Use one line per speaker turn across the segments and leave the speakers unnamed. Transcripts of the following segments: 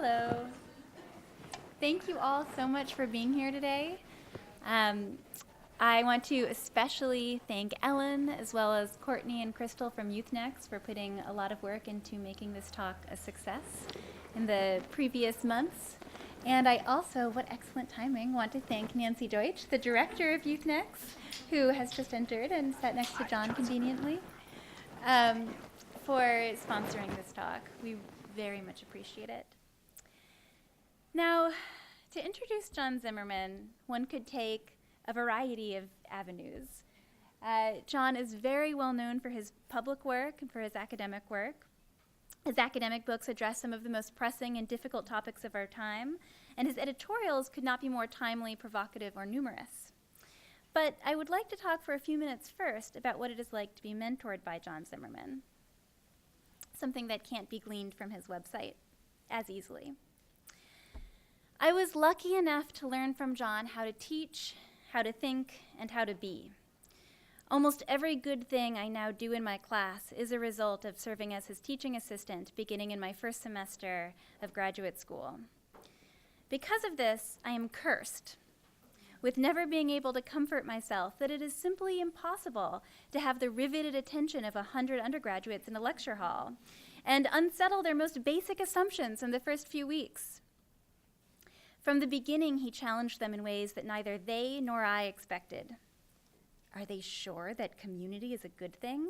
Hello. Thank you all so much for being here today. I want to especially thank Ellen, as well as Courtney and Crystal from Nex for putting a lot of work into making this talk a success in the previous months. And I also, what excellent timing, want to thank Nancy Deutsch, the director of Nex, who has just entered and sat next to John conveniently, for sponsoring this talk. We very much appreciate it. Now, to introduce John Zimmerman, one could take a variety of avenues. John is very well known for his public work and for his academic work. His academic books address some of the most pressing and difficult topics of our time, and his editorials could not be more timely, provocative, or numerous. But I would like to talk for a few minutes first about what it is like to be mentored by John Zimmerman, something that can't be gleaned from his website as easily. I was lucky enough to learn from John how to teach, how to think, and how to be. Almost every good thing I now do in my class is a result of serving as his teaching assistant beginning in my first semester of graduate school. Because of this, I am cursed with never being able to comfort myself that it is simply impossible to have the riveted attention of 100 undergraduates in a lecture hall and unsettle their most basic assumptions in the first few weeks. From the beginning, he challenged them in ways that neither they nor I expected. Are they sure that community is a good thing?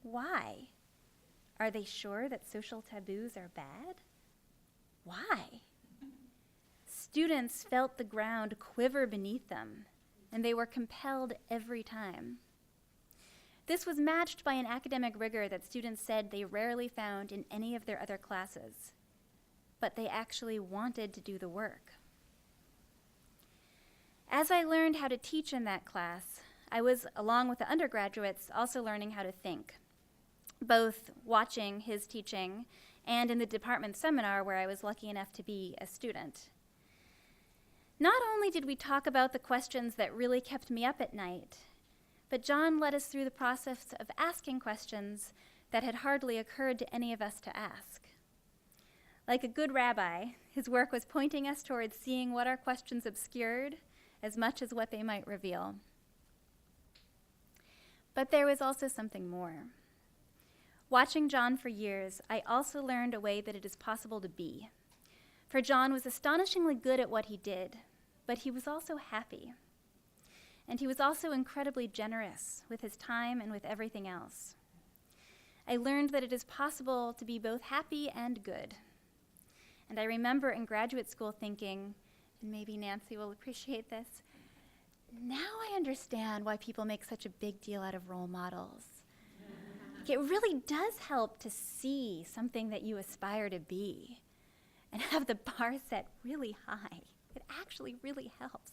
Why? Are they sure that social taboos are bad? Why? Students felt the ground quiver beneath them, and they were compelled every time. This was matched by an academic rigor that students said they rarely found in any of their other classes, but they actually wanted to do the work. As I learned how to teach in that class, I was, along with the undergraduates, also learning how to think, both watching his teaching and in the department seminar where I was lucky enough to be a student. Not only did we talk about the questions that really kept me up at night, but John led us through the process of asking questions that had hardly occurred to any of us to ask. Like a good rabbi, his work was pointing us towards seeing what our questions obscured as much as what they might reveal. But there was also something more. Watching John for years, I also learned a way that it is possible to be. For John was astonishingly good at what he did, but he was also happy. And he was also incredibly generous with his time and with everything else. I learned that it is possible to be both happy and good. And I remember in graduate school thinking, and maybe Nancy will appreciate this, now I understand why people make such a big deal out of role models. It really does help to see something that you aspire to be and have the bar set really high. It actually really helps.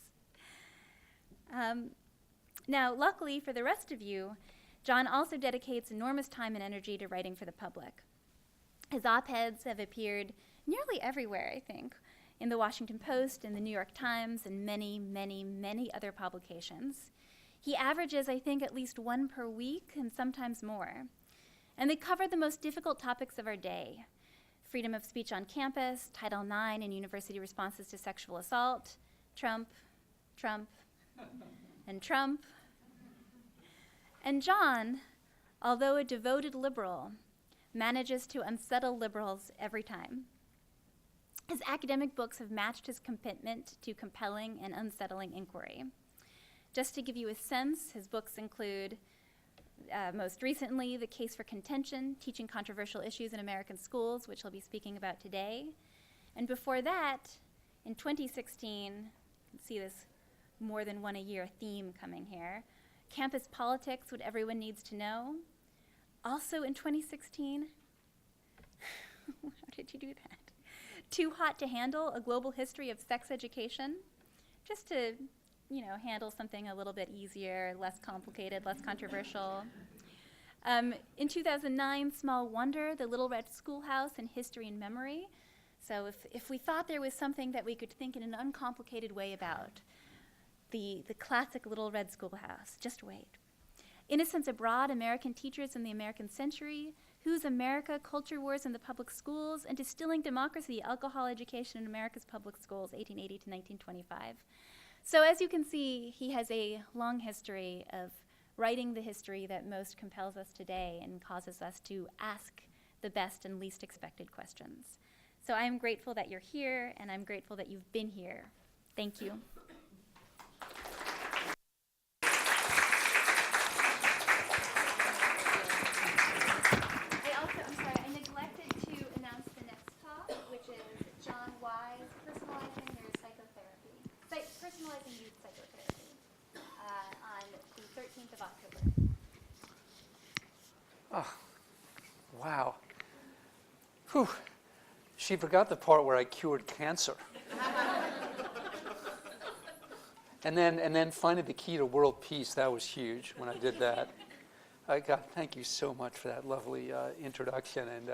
Now, luckily for the rest of you, John also dedicates enormous time and energy to writing for the public. His op-eds have appeared nearly everywhere, I think, in the Washington Post, in the New York Times, and many, many, many other publications. He averages, I think, at least one per week and sometimes more. And they cover the most difficult topics of our day: freedom of speech on campus, Title IX and university responses to sexual assault, Trump, and Trump. And John, although a devoted liberal, manages to unsettle liberals every time. His academic books have matched his commitment to compelling and unsettling inquiry. Just to give you a sense, his books include, most recently, The Case for Contention, Teaching Controversial Issues in American Schools, which he'll be speaking about today. And before that, in 2016, you can see this more than one a year theme coming here, Campus Politics, What Everyone Needs to Know. Also in 2016, how did you do that? Too Hot to Handle, A Global History of Sex Education, just to, handle something a little bit easier, less complicated, less controversial. In 2009, Small Wonder, The Little Red Schoolhouse in History and Memory. So if we thought there was something that we could think in an uncomplicated way about, the classic Little Red Schoolhouse, just wait. Innocents Abroad, American Teachers in the American Century, Who's America? Culture Wars in the Public Schools, and Distilling Democracy, Alcohol Education in America's Public Schools, 1880 to 1925. So as you can see, he has a long history of writing the history that most compels us today and causes us to ask the best and least expected questions. So I'm grateful that you're here, and I'm grateful that you've been here. Thank you. I neglected to announce the next talk, which is John Wise, Personalizing Your Psychotherapy, Personalizing Youth Psychotherapy, on the 13th of October.
Oh, wow. Whew. She forgot the part where I cured cancer. and then finding the key to world peace, that was huge when I did that. God, thank you so much for that lovely introduction. And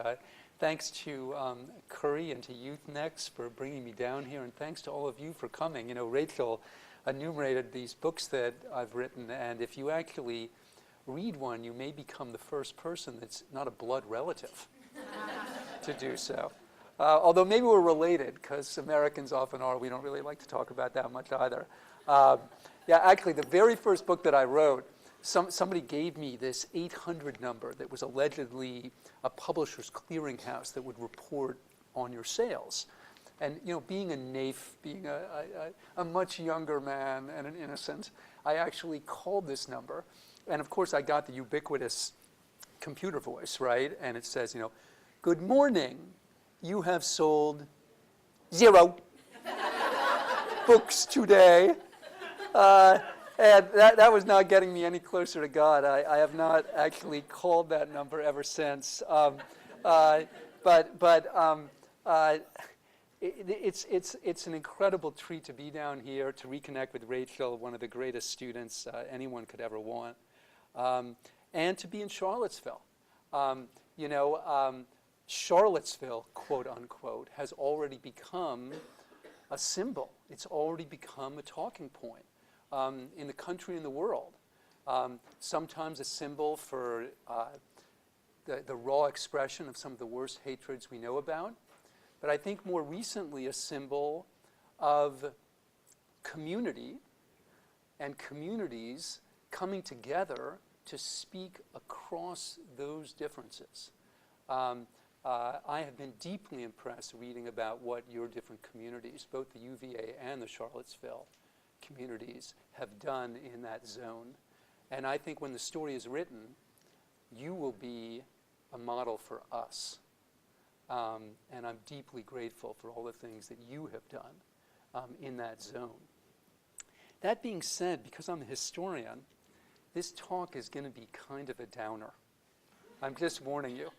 thanks to Curry and to Youth Nex for bringing me down here. And thanks to all of you for coming. You know, Rachel enumerated these books that I've written. And if you actually read one, you may become the first person that's not a blood relative to do so. Although maybe we're related, because Americans often are. We don't really like to talk about that much either. Yeah, actually, the very first book that I wrote, somebody gave me this 800 number that was allegedly a publisher's clearinghouse that would report on your sales. And you know, being a naif, being a much younger man and an innocent, I actually called this number. And of course, I got the ubiquitous computer voice, right? And it says, you know, good morning, you have sold 0 books today. And that was not getting me any closer to God. I have not actually called that number ever since. It's an incredible treat to be down here, to reconnect with Rachel, one of the greatest students anyone could ever want, and to be in Charlottesville. You know, Charlottesville, quote unquote, has already become a symbol. It's already become a talking point. In the country and the world. Sometimes a symbol for the raw expression of some of the worst hatreds we know about. But I think more recently a symbol of community and communities coming together to speak across those differences. I have been deeply impressed reading about what your different communities, both the UVA and the Charlottesville communities, have done in that zone. And I think when the story is written, you will be a model for us. And I'm deeply grateful for all the things that you have done in that zone. That being said, because I'm a historian, this talk is going to be kind of a downer. I'm just warning you.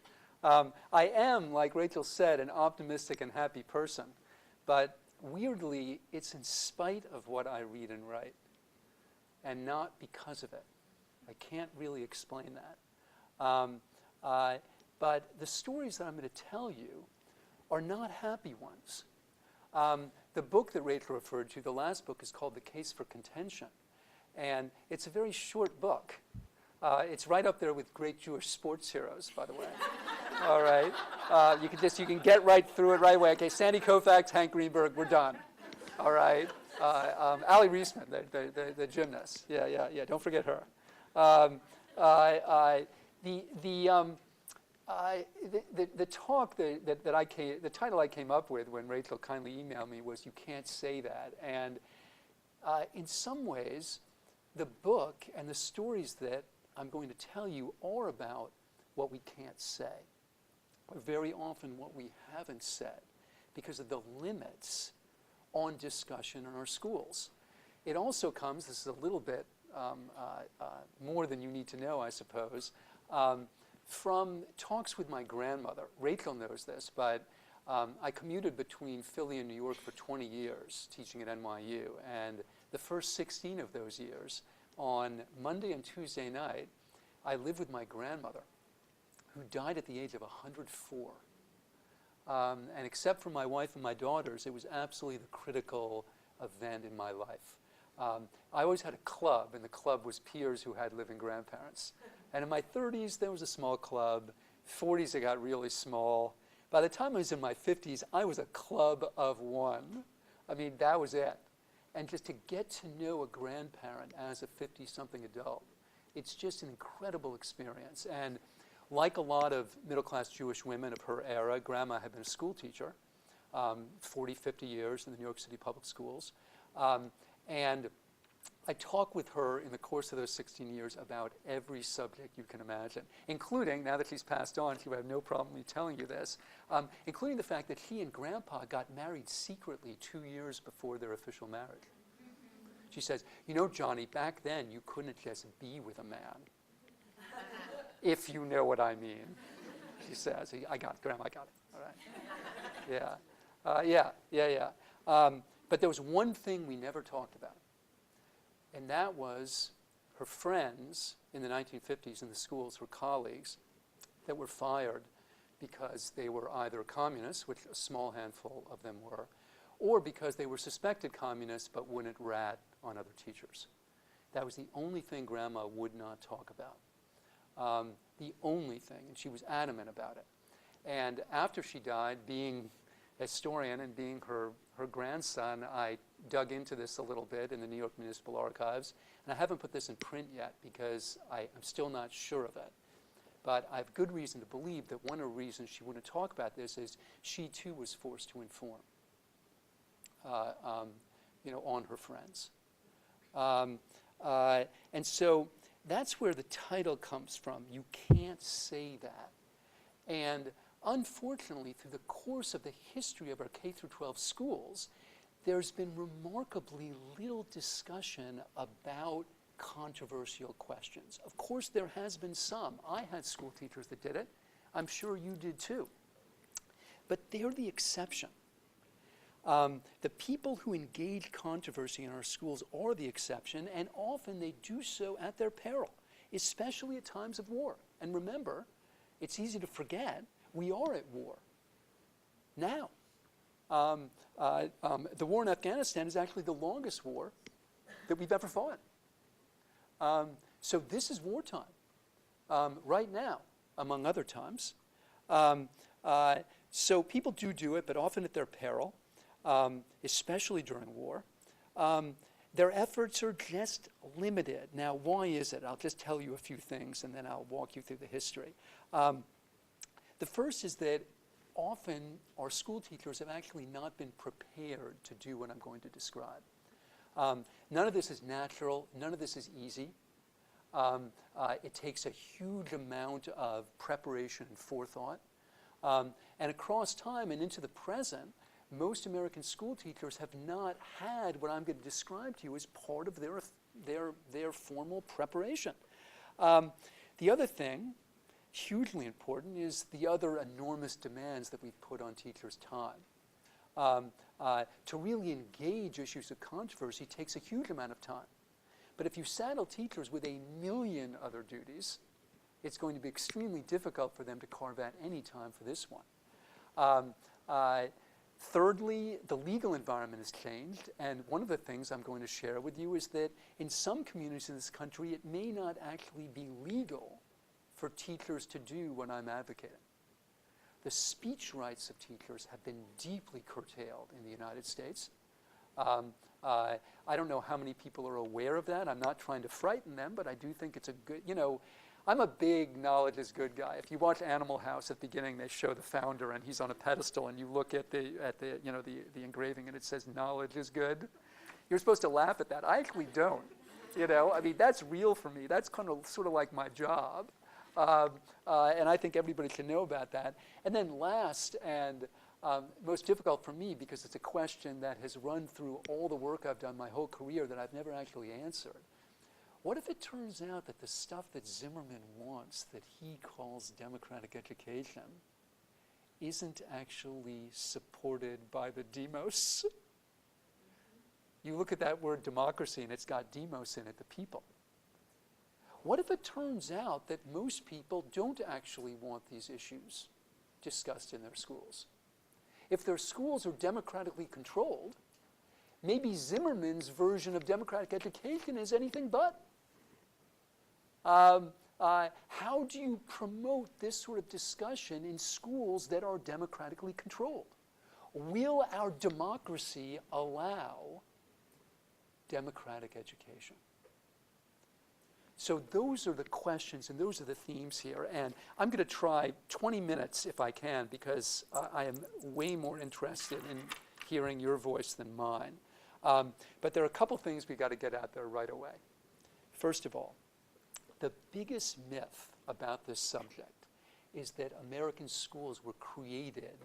I am, like Rachel said, an optimistic and happy person, but weirdly, it's in spite of what I read and write, and not because of it. I can't really explain that. But the stories that I'm going to tell you are not happy ones. The book that Rachel referred to, the last book, is called The Case for Contention. And it's a very short book. It's right up there with great Jewish sports heroes, by the way. All right. You can get right through it right away. Okay, Sandy Koufax, Hank Greenberg, we're done. All right. Allie Reisman, the gymnast. Yeah. Don't forget her. The talk the title I came up with when Rachel kindly emailed me was "You Can't Say That," and in some ways, the book and the stories that I'm going to tell you are about what we can't say, or very often what we haven't said, because of the limits on discussion in our schools. It also comes, this is a little bit more than you need to know, I suppose, from talks with my grandmother. Rachel knows this, but I commuted between Philly and New York for 20 years, teaching at NYU, and the first 16 of those years, on Monday and Tuesday night, I lived with my grandmother, who died at the age of 104. And except for my wife and my daughters, it was absolutely the critical event in my life. I always had a club, and the club was peers who had living grandparents. And in my 30s, there was a small club. 40s, it got really small. By the time I was in my 50s, I was a club of one. I mean, that was it. And just to get to know a grandparent as a 50-something adult, it's just an incredible experience. And like a lot of middle-class Jewish women of her era, Grandma had been a school teacher, 40, 50 years in the New York City public schools. And I talked with her in the course of those 16 years about every subject you can imagine, including, now that she's passed on, she would have no problem me telling you this, including the fact that she and Grandpa got married secretly 2 years before their official marriage. She says, you know, Johnny, back then you couldn't just be with a man, if you know what I mean. She says, I got it, Grandma, I got it, all right. Yeah. But there was one thing we never talked about. And that was her friends in the 1950s in the schools, her colleagues, that were fired because they were either communists, which a small handful of them were, or because they were suspected communists but wouldn't rat on other teachers. That was the only thing Grandma would not talk about. The only thing, and she was adamant about it. And after she died, being a historian and being her grandson, I dug into this a little bit in the New York Municipal Archives. And I haven't put this in print yet because I'm still not sure of it. But I have good reason to believe that one of the reasons she wouldn't talk about this is she too was forced to inform, on her friends. And so that's where the title comes from. You can't say that. And unfortunately, through the course of the history of our K-12 schools, there's been remarkably little discussion about controversial questions. Of course, there has been some. I had school teachers that did it. I'm sure you did too. But they're the exception. The people who engage controversy in our schools are the exception, and often they do so at their peril, especially at times of war. And remember, it's easy to forget, we are at war now. The war in Afghanistan is actually the longest war that we've ever fought. So this is wartime right now, among other times. So people do it, but often at their peril, especially during war. Their efforts are just limited. Now, why is it? I'll just tell you a few things, and then I'll walk you through the history. The first is that often our school teachers have actually not been prepared to do what I'm going to describe. None of this is natural. None of this is easy. It takes a huge amount of preparation and forethought. And across time and into the present, most American school teachers have not had what I'm going to describe to you as part of their formal preparation. The other thing, hugely important, is the other enormous demands that we've put on teachers' time. To really engage issues of controversy takes a huge amount of time. But if you saddle teachers with 1 million other duties, it's going to be extremely difficult for them to carve out any time for this one. Thirdly, the legal environment has changed, and one of the things I'm going to share with you is that in some communities in this country, it may not actually be legal for teachers to do what I'm advocating. The speech rights of teachers have been deeply curtailed in the United States. I don't know how many people are aware of that. I'm not trying to frighten them, but I do think it's a good, I'm a big knowledge is good guy. If you watch Animal House at the beginning, they show the founder and he's on a pedestal, and you look at the engraving and it says knowledge is good. You're supposed to laugh at that. I actually don't. I mean, that's real for me. That's kind of sort of like my job. And I think everybody should know about that. And then last and most difficult for me, because it's a question that has run through all the work I've done my whole career that I've never actually answered. What if it turns out that the stuff that Zimmerman wants, that he calls democratic education, isn't actually supported by the demos? You look at that word democracy and it's got demos in it, the people. What if it turns out that most people don't actually want these issues discussed in their schools? If their schools are democratically controlled, maybe Zimmerman's version of democratic education is anything but. How do you promote this sort of discussion in schools that are democratically controlled? Will our democracy allow democratic education? So those are the questions and those are the themes here. And I'm going to try 20 minutes if I can, because I am way more interested in hearing your voice than mine. But there are a couple things we've got to get out there right away. First of all, the biggest myth about this subject is that American schools were created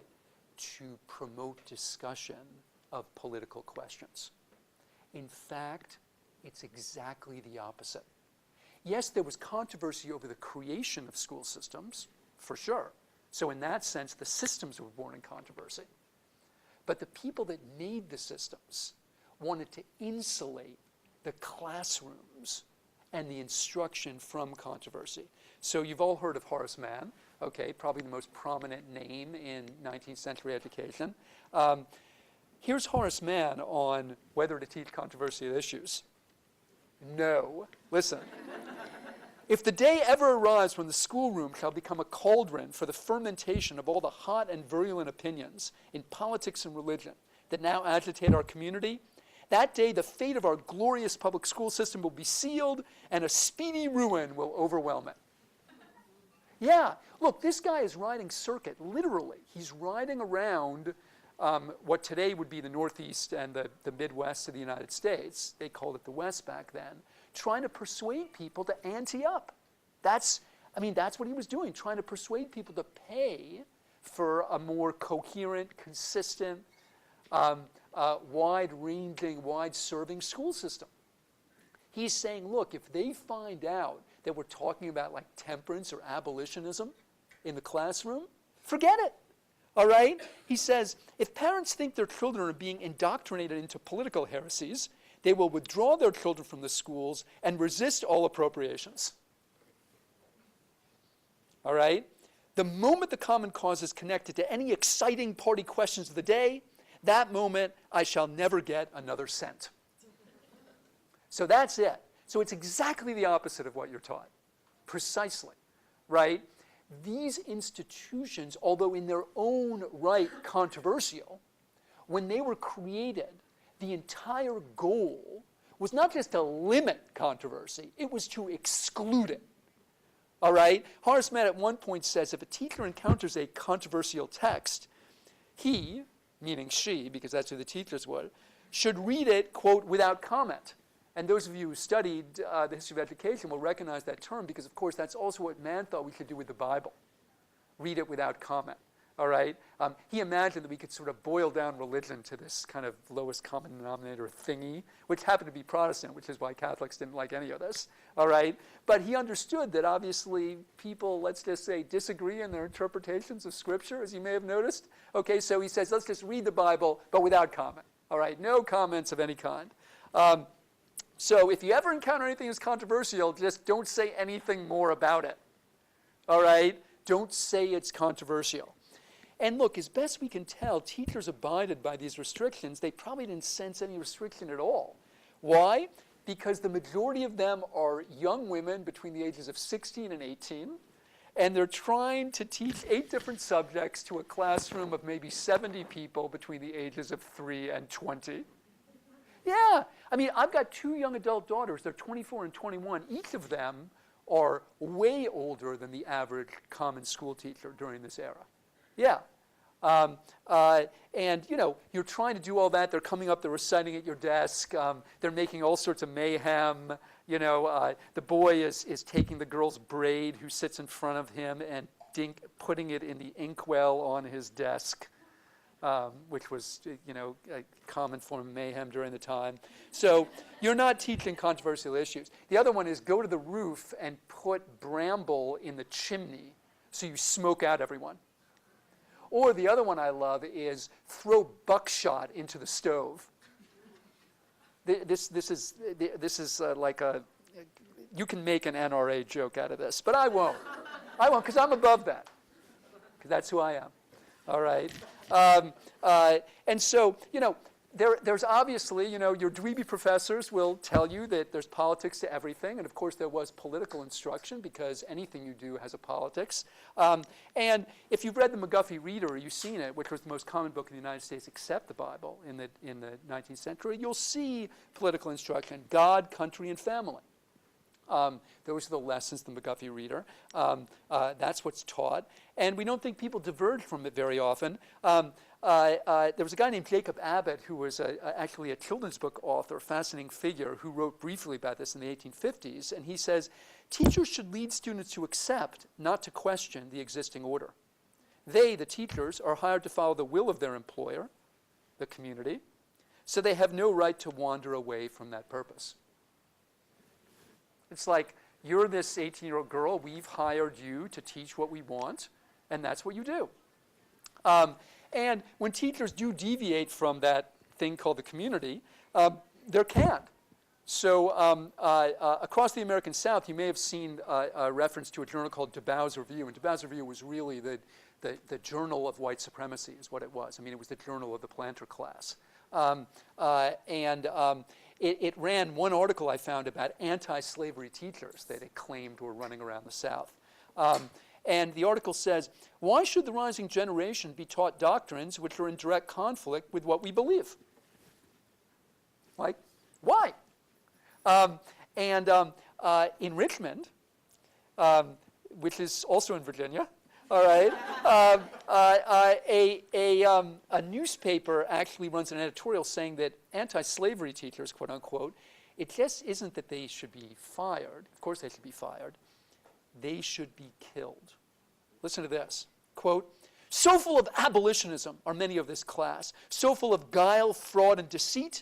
to promote discussion of political questions. In fact, it's exactly the opposite. Yes, there was controversy over the creation of school systems, for sure. So in that sense, the systems were born in controversy. But the people that made the systems wanted to insulate the classrooms and the instruction from controversy. So you've all heard of Horace Mann, okay, probably the most prominent name in 19th century education. Here's Horace Mann on whether to teach controversial issues. No, listen. If the day ever arrives when the schoolroom shall become a cauldron for the fermentation of all the hot and virulent opinions in politics and religion that now agitate our community, that day the fate of our glorious public school system will be sealed and a speedy ruin will overwhelm it. Yeah, look, this guy is riding circuit, literally. He's riding around what today would be the Northeast and the Midwest of the United States. They called it the West back then, trying to persuade people to ante up. That's what he was doing, trying to persuade people to pay for a more coherent, consistent, wide-ranging, wide-serving school system. He's saying, look, if they find out that we're talking about like temperance or abolitionism in the classroom, forget it. All right? He says, if parents think their children are being indoctrinated into political heresies, they will withdraw their children from the schools and resist all appropriations. All right? The moment the Common Cause is connected to any exciting party questions of the day, that moment I shall never get another cent. So that's it. So it's exactly the opposite of what you're taught. Precisely. Right? These institutions, although in their own right controversial, when they were created, the entire goal was not just to limit controversy, it was to exclude it. All right? Horace Mann at one point says, if a teacher encounters a controversial text, he, meaning she, because that's who the teachers were, should read it, quote, without comment. And those of you who studied the history of education will recognize that term because, of course, that's also what Mann thought we should do with the Bible. Read it without comment, all right? He imagined that we could sort of boil down religion to this kind of lowest common denominator thingy, which happened to be Protestant, which is why Catholics didn't like any of this, all right? But he understood that obviously people, let's just say, disagree in their interpretations of Scripture, as you may have noticed. Okay, so he says, let's just read the Bible, but without comment, all right? No comments of any kind. So if you ever encounter anything that's controversial, just don't say anything more about it. All right? Don't say it's controversial. And look, as best we can tell, teachers abided by these restrictions. They probably didn't sense any restriction at all. Why? Because the majority of them are young women between the ages of 16 and 18, and they're trying to teach 8 different subjects to a classroom of maybe 70 people between the ages of 3 and 20. Yeah, I mean, I've got 2 young adult daughters. They're 24 and 21. Each of them are way older than the average common school teacher during this era. Yeah. And, you know, you're trying to do all that. They're coming up, they're reciting at your desk. They're making all sorts of mayhem. You know, the boy is taking the girl's braid who sits in front of him and putting it in the inkwell on his desk. Which was, you know, a common form of mayhem during the time. So you're not teaching controversial issues. The other one is go to the roof and put bramble in the chimney so you smoke out everyone. Or the other one I love is throw buckshot into the stove. This is like a, you can make an NRA joke out of this, but I won't. I won't because I'm above that. Because that's who I am. All right. And so, you know, there's obviously, you know, your dweeby professors will tell you that there's politics to everything, and of course there was political instruction because anything you do has a politics. And if you've read the McGuffey Reader, or you've seen it, which was the most common book in the United States except the Bible in the 19th century, you'll see political instruction: God, country, and family. Those are the lessons in the McGuffey Reader. That's what's taught. And we don't think people diverge from it very often. There was a guy named Jacob Abbott who was actually a children's book author, a fascinating figure, who wrote briefly about this in the 1850s. And he says, teachers should lead students to accept, not to question, the existing order. They, the teachers, are hired to follow the will of their employer, the community, so they have no right to wander away from that purpose. It's like, you're this 18-year-old girl, we've hired you to teach what we want, and that's what you do. And when teachers do deviate from that thing called the community, they're canned. So across the American South, you may have seen a reference to a journal called DeBow's Review, and DeBow's Review was really the journal of white supremacy is what it was. I mean, it was the journal of the planter class. It ran one article I found about anti-slavery teachers that it claimed were running around the South. And the article says, why should the rising generation be taught doctrines which are in direct conflict with what we believe? Like, why? In Richmond, which is also in Virginia, all right, a newspaper actually runs an editorial saying that anti-slavery teachers, quote unquote, it just isn't that they should be fired. Of course they should be fired. They should be killed. Listen to this. Quote, so full of abolitionism are many of this class, so full of guile, fraud, and deceit,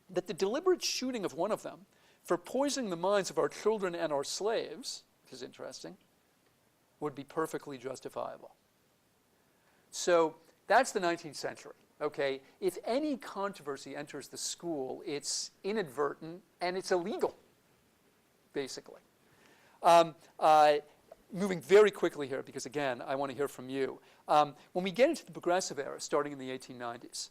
that the deliberate shooting of one of them for poisoning the minds of our children and our slaves, which is interesting, would be perfectly justifiable. So that's the 19th century. Okay, if any controversy enters the school, it's inadvertent and it's illegal, basically. Moving very quickly here, because again, I want to hear from you. When we get into the progressive era, starting in the 1890s,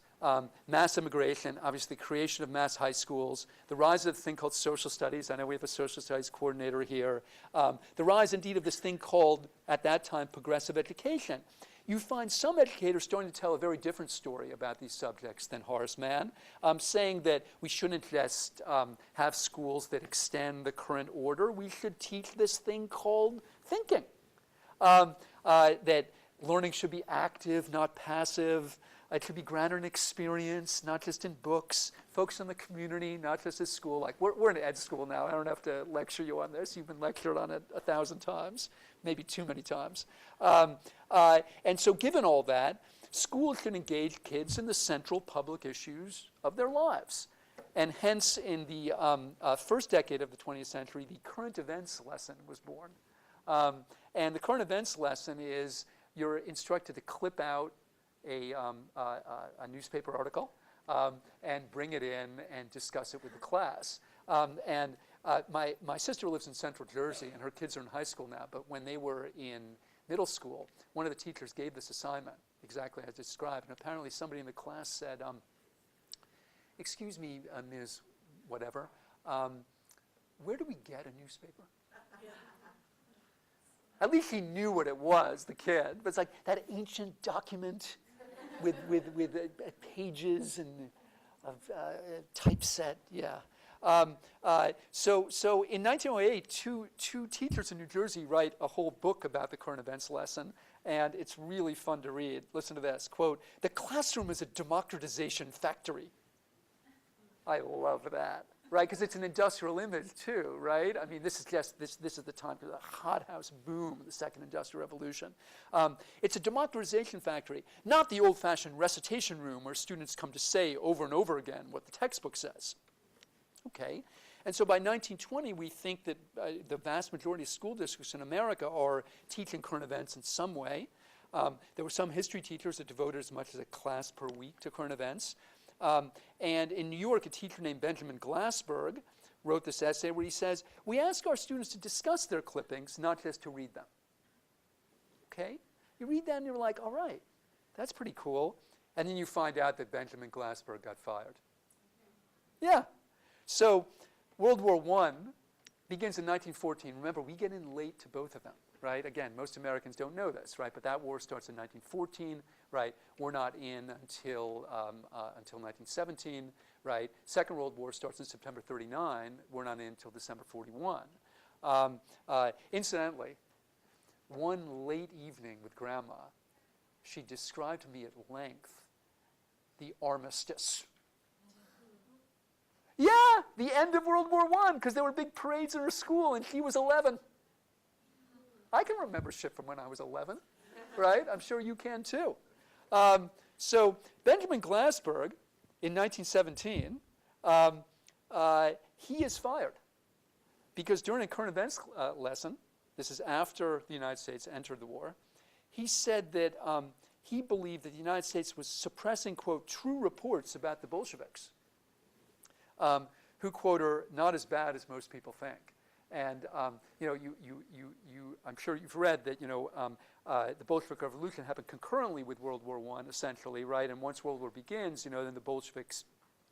mass immigration, obviously creation of mass high schools, the rise of the thing called social studies. I know we have a social studies coordinator here. The rise, indeed, of this thing called, at that time, progressive education. You find some educators starting to tell a very different story about these subjects than Horace Mann, saying that we shouldn't just have schools that extend the current order. We should teach this thing called thinking, that learning should be active, not passive. It should be grounded in experience, not just in books. Focus on the community, not just at school. Like, we're in ed school now. I don't have to lecture you on this. You've been lectured on it 1,000 times, maybe too many times. And so given all that, schools should engage kids in the central public issues of their lives. And hence, in the first decade of the 20th century, the current events lesson was born. And the current events lesson is you're instructed to clip out a newspaper article and bring it in and discuss it with the class. My sister lives in Central Jersey, and her kids are in high school now, but when they were in middle school, one of the teachers gave this assignment, exactly as described, and apparently somebody in the class said, excuse me, Ms. Whatever, where do we get a newspaper? At least he knew what it was, the kid. But it's like that ancient document with pages and typeset, yeah. So in 1908, two teachers in New Jersey write a whole book about the current events lesson, and it's really fun to read. Listen to this, quote, "The classroom is a democratization factory." I love that, right? Because it's an industrial image too, right? I mean, this is the time for the hothouse boom of the second industrial revolution. It's a democratization factory, not the old-fashioned recitation room where students come to say over and over again what the textbook says. Okay, and so by 1920, we think that the vast majority of school districts in America are teaching current events in some way. There were some history teachers that devoted as much as a class per week to current events. And in New York, a teacher named Benjamin Glassberg wrote this essay where he says, we ask our students to discuss their clippings, not just to read them. Okay? You read that and you're like, all right, that's pretty cool. And then you find out that Benjamin Glassberg got fired. Yeah. So World War I begins in 1914. Remember, we get in late to both of them, right? Again, most Americans don't know this, right? But that war starts in 1914, right? We're not in until 1917, right? Second World War starts in September 39. We're not in until December 41. Incidentally, one late evening with Grandma, she described to me at length the armistice. Yeah, the end of World War I, because there were big parades in her school, and she was 11. I can remember shit from when I was 11, right? I'm sure you can too. So Benjamin Glassberg, in 1917, he is fired because during a current events lesson, this is after the United States entered the war, he said that he believed that the United States was suppressing, quote, true reports about the Bolsheviks, who, quote, are not as bad as most people think. And you know, I'm sure you've read that, you know, the Bolshevik Revolution happened concurrently with World War I, essentially, right? And once World War begins, you know, then the Bolsheviks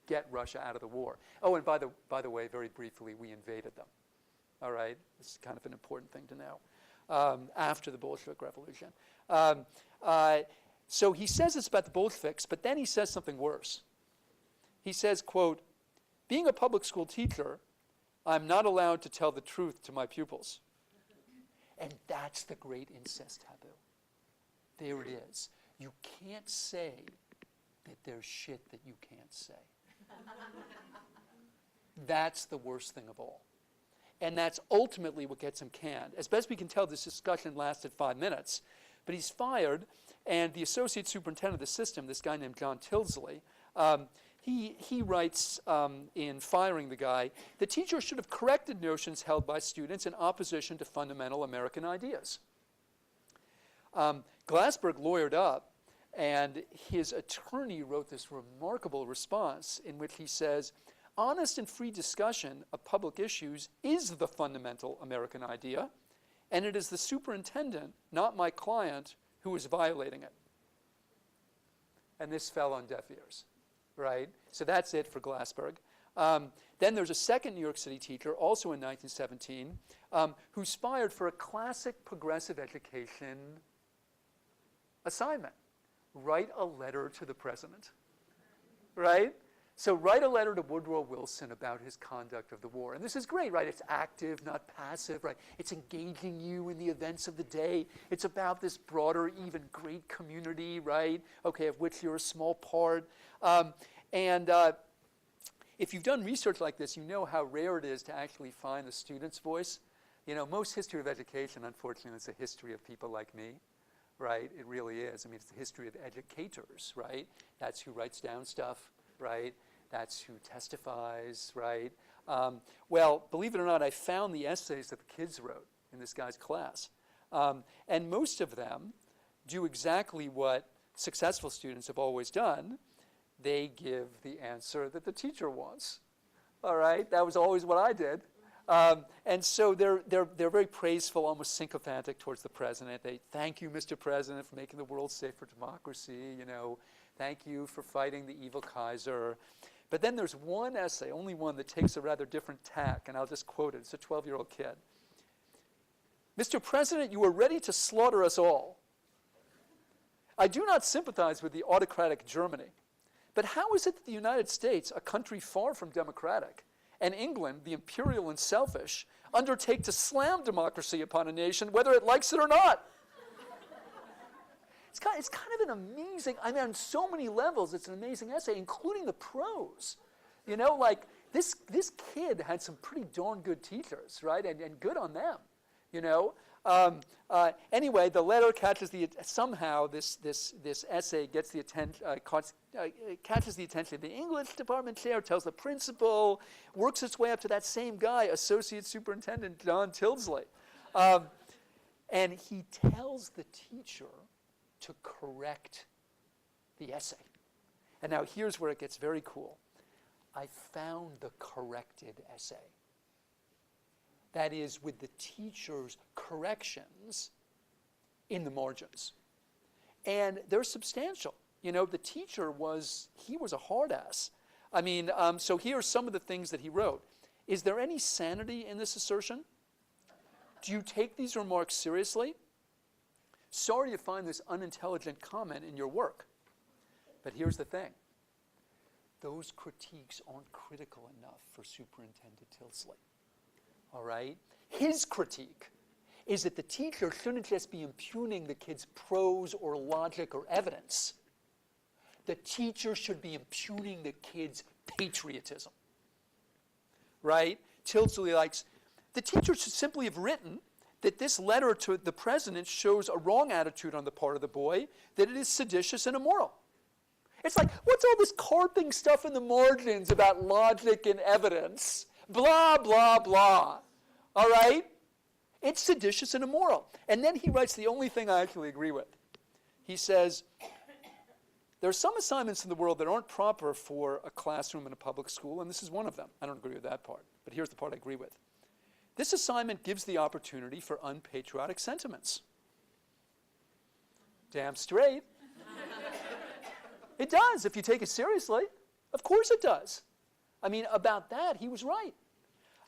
get Russia out of the war. Oh, and by the way, very briefly, we invaded them. All right, this is kind of an important thing to know. After the Bolshevik Revolution, so he says it's about the Bolsheviks, but then he says something worse. He says, quote, "Being a public school teacher, I'm not allowed to tell the truth to my pupils." And that's the great incest taboo. There it is. You can't say that there's shit that you can't say. That's the worst thing of all. And that's ultimately what gets him canned. As best we can tell, this discussion lasted 5 minutes. But he's fired, and the associate superintendent of the system, this guy named John Tilsley, he writes in firing the guy, "The teacher should have corrected notions held by students in opposition to fundamental American ideas." Glassberg lawyered up, and his attorney wrote this remarkable response in which he says, "Honest and free discussion of public issues is the fundamental American idea, and it is the superintendent, not my client, who is violating it." And this fell on deaf ears. Right? So that's it for Glassberg. Then there's a second New York City teacher, also in 1917, who's fired for a classic progressive education assignment. Write a letter to the president. Right? So write a letter to Woodrow Wilson about his conduct of the war. And this is great, right? It's active, not passive, right? It's engaging you in the events of the day. It's about this broader, even great community, right? Okay, of which you're a small part. If you've done research like this, you know how rare it is to actually find the student's voice. You know, most history of education, unfortunately, is a history of people like me, right? It really is. I mean, it's the history of educators, right? That's who writes down stuff, right? That's who testifies, right? Well, believe it or not, I found the essays that the kids wrote in this guy's class. And most of them do exactly what successful students have always done. They give the answer that the teacher wants. All right? That was always what I did. And so they're very praiseful, almost sycophantic towards the president. They thank you, Mr. President, for making the world safe for democracy. You know, thank you for fighting the evil Kaiser. But then there's one essay, only one, that takes a rather different tack, and I'll just quote it. It's a 12-year-old kid. "Mr. President, you are ready to slaughter us all. I do not sympathize with the autocratic Germany, but how is it that the United States, a country far from democratic, and England, the imperial and selfish, undertake to slam democracy upon a nation, whether it likes it or not?" It's kind of an amazing, I mean, on so many levels, it's an amazing essay, including the prose. You know, like, this kid had some pretty darn good teachers, right? And good on them, you know? Anyway, the letter catches somehow this essay gets the catches the attention of the English department chair, tells the principal, works its way up to that same guy, Associate Superintendent John Tilsley. And he tells the teacher to correct the essay. And now here's where it gets very cool. I found the corrected essay. That is, with the teacher's corrections in the margins. And they're substantial. the teacher he was a hard ass. I mean, so here are some of the things that he wrote. Is there any sanity in this assertion? Do you take these remarks seriously? Sorry to find this unintelligent comment in your work. But here's the thing. Those critiques aren't critical enough for Superintendent Tilsley. All right? His critique is that the teacher shouldn't just be impugning the kid's prose or logic or evidence. The teacher should be impugning the kid's patriotism. Right? Tilsley writes, the teacher should simply have written that this letter to the president shows a wrong attitude on the part of the boy, that it is seditious and immoral. It's like, what's all this carping stuff in the margins about logic and evidence? Blah, blah, blah. All right? It's seditious and immoral. And then he writes the only thing I actually agree with. He says, there are some assignments in the world that aren't proper for a classroom in a public school, and this is one of them. I don't agree with that part, but here's the part I agree with. This assignment gives the opportunity for unpatriotic sentiments. Damn straight. It does, if you take it seriously. Of course it does. I mean, about that, he was right.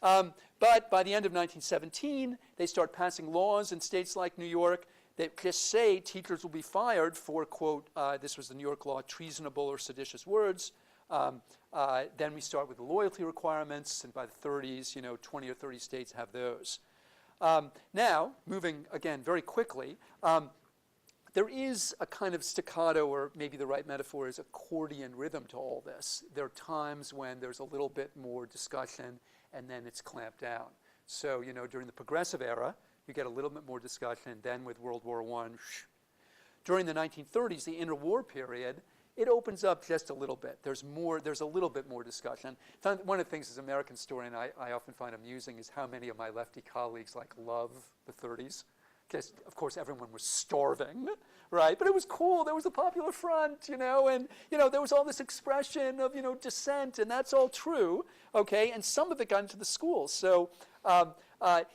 But by the end of 1917, they start passing laws in states like New York that just say teachers will be fired for, quote, this was the New York law, treasonable or seditious words. Then we start with the loyalty requirements, and by the 30s, 20 or 30 states have those. Now, moving again very quickly, there is a kind of staccato, or maybe the right metaphor is accordion rhythm to all this. There are times when there's a little bit more discussion, and then it's clamped down. So, during the progressive era, you get a little bit more discussion. Then with World War I, during the 1930s, the interwar period, it opens up just a little bit. There's a little bit more discussion. One of the things as an American historian I often find amusing is how many of my lefty colleagues love the 30s. Just, of course, everyone was starving, right? But it was cool. There was a Popular Front, and there was all this expression of, dissent, and that's all true, okay? And some of it got into the schools. So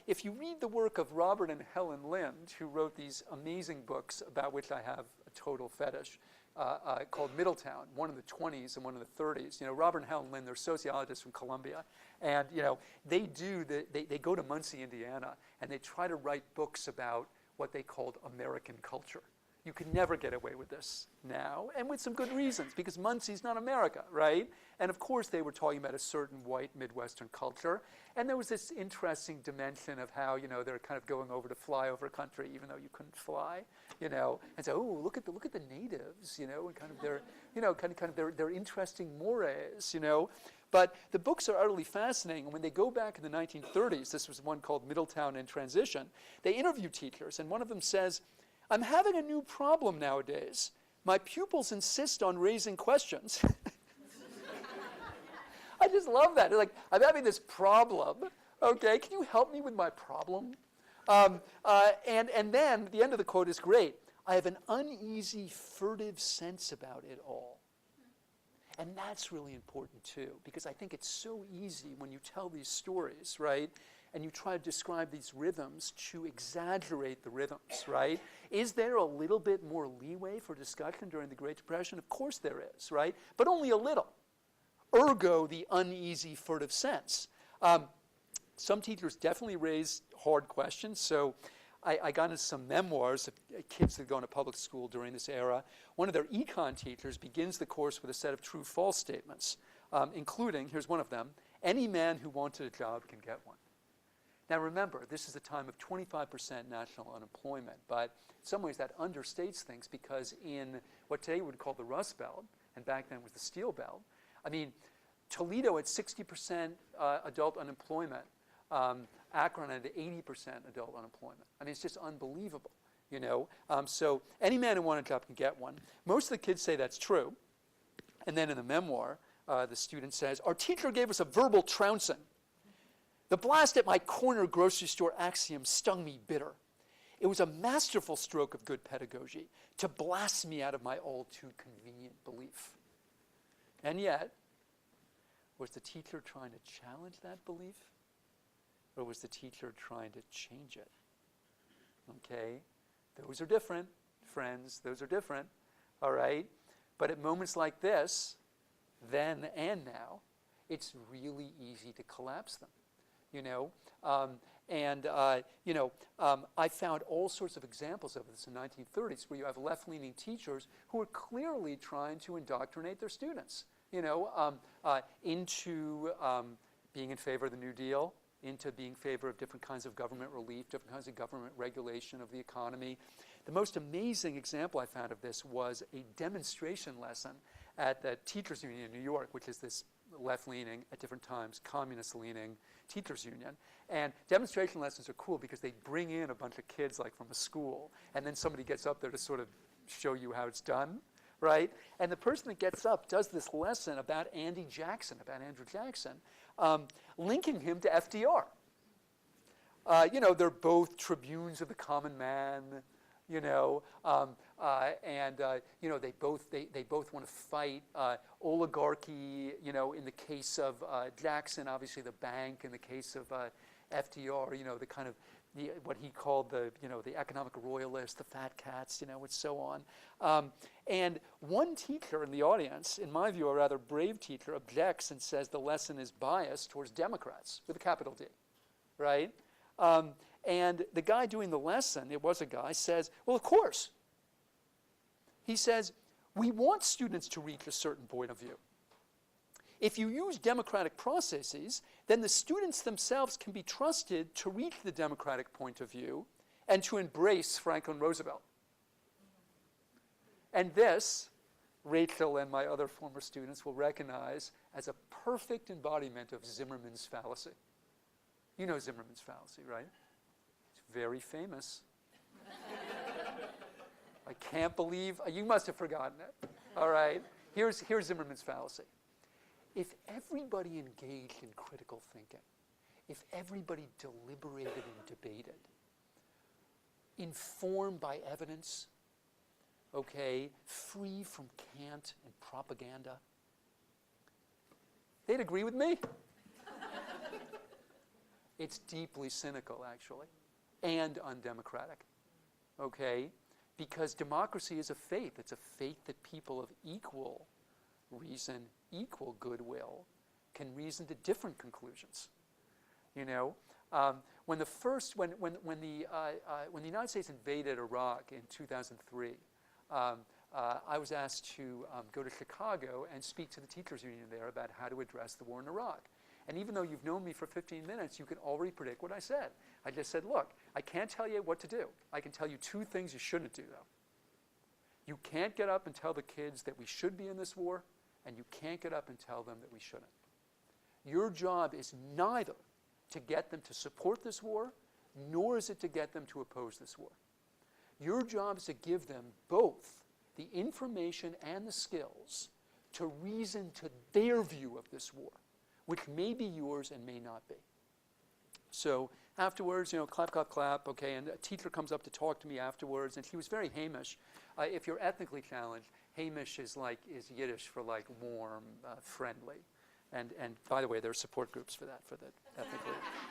if you read the work of Robert and Helen Lind, who wrote these amazing books about which I have a total fetish, called Middletown, one in the 20s and one in the 30s. Robert and Helen Lind, they're sociologists from Columbia, and they go to Muncie, Indiana, and they try to write books about what they called American culture. You can never get away with this now, and with some good reasons, because Muncie's not America, right? And of course they were talking about a certain white Midwestern culture, and there was this interesting dimension of how, they're kind of going over to flyover country, even though you couldn't fly, and say, oh, look at the natives, and kind of their, their interesting mores, But the books are utterly fascinating, and when they go back in the 1930s, this was one called Middletown in Transition, they interview teachers, and one of them says, I'm having a new problem nowadays. My pupils insist on raising questions. I just love that. They're like, I'm having this problem. Okay, can you help me with my problem? And then the end of the quote is great. I have an uneasy, furtive sense about it all. And that's really important too, because I think it's so easy when you tell these stories, right? And you try to describe these rhythms to exaggerate the rhythms, right? Is there a little bit more leeway for discussion during the Great Depression? Of course there is, right? But only a little. Ergo, the uneasy, furtive sense. Some teachers definitely raised hard questions. So I got into some memoirs of kids that had gone to public school during this era. One of their econ teachers begins the course with a set of true-false statements, including, here's one of them, any man who wanted a job can get one. Now remember, this is a time of 25% national unemployment, but in some ways that understates things, because in what today we would call the Rust Belt, and back then was the Steel Belt, I mean, Toledo had 60% adult unemployment, Akron had 80% adult unemployment. I mean, it's just unbelievable, So any man who wanted a job can get one. Most of the kids say that's true. And then in the memoir, the student says, our teacher gave us a verbal trouncing. The blast at my corner grocery store axiom stung me bitter. It was a masterful stroke of good pedagogy to blast me out of my all too convenient belief. And yet, was the teacher trying to challenge that belief? Or was the teacher trying to change it? Okay? Those are different, friends. Those are different. All right? But at moments like this, then and now, it's really easy to collapse them, you know. I found all sorts of examples of this in the 1930s where you have left-leaning teachers who are clearly trying to indoctrinate their students, into being in favor of the New Deal, into being in favor of different kinds of government relief, different kinds of government regulation of the economy. The most amazing example I found of this was a demonstration lesson at the Teachers Union in New York, which is this left-leaning, at different times, communist-leaning teachers union. And demonstration lessons are cool because they bring in a bunch of kids like from a school, and then somebody gets up there to sort of show you how it's done, right? And the person that gets up does this lesson about Andrew Jackson, linking him to FDR. They're both tribunes of the common man, they both want to fight oligarchy, in the case of Jackson, obviously the bank; in the case of FDR, the kind of what he called the economic royalists, the fat cats, and so on. And one teacher in the audience, in my view, a rather brave teacher, objects and says the lesson is biased towards Democrats with a capital D, right? And the guy doing the lesson, it was a guy, says, well, of course. He says, we want students to reach a certain point of view. If you use democratic processes, then the students themselves can be trusted to reach the democratic point of view and to embrace Franklin Roosevelt. And this, Rachel and my other former students will recognize as a perfect embodiment of Zimmerman's fallacy. You know Zimmerman's fallacy, right? It's very famous. I can't believe, you must have forgotten it. All right, here's Zimmerman's fallacy. If everybody engaged in critical thinking, if everybody deliberated and debated, informed by evidence, free from cant and propaganda, they'd agree with me. It's deeply cynical, actually, and undemocratic, because democracy is a faith. It's a faith that people of equal reason, equal goodwill, can reason to different conclusions. When the United States invaded Iraq in 2003, I was asked to go to Chicago and speak to the teachers union there about how to address the war in Iraq. And even though you've known me for 15 minutes, you can already predict what I said. I just said, look, I can't tell you what to do. I can tell you two things you shouldn't do, though. You can't get up and tell the kids that we should be in this war, and you can't get up and tell them that we shouldn't. Your job is neither to get them to support this war, nor is it to get them to oppose this war. Your job is to give them both the information and the skills to reason to their view of this war, which may be yours and may not be. So afterwards, clap, clap, clap, and a teacher comes up to talk to me afterwards, and she was very Hamish. If you're ethnically challenged, Hamish is Yiddish for warm, friendly. And by the way, there are support groups for that, for the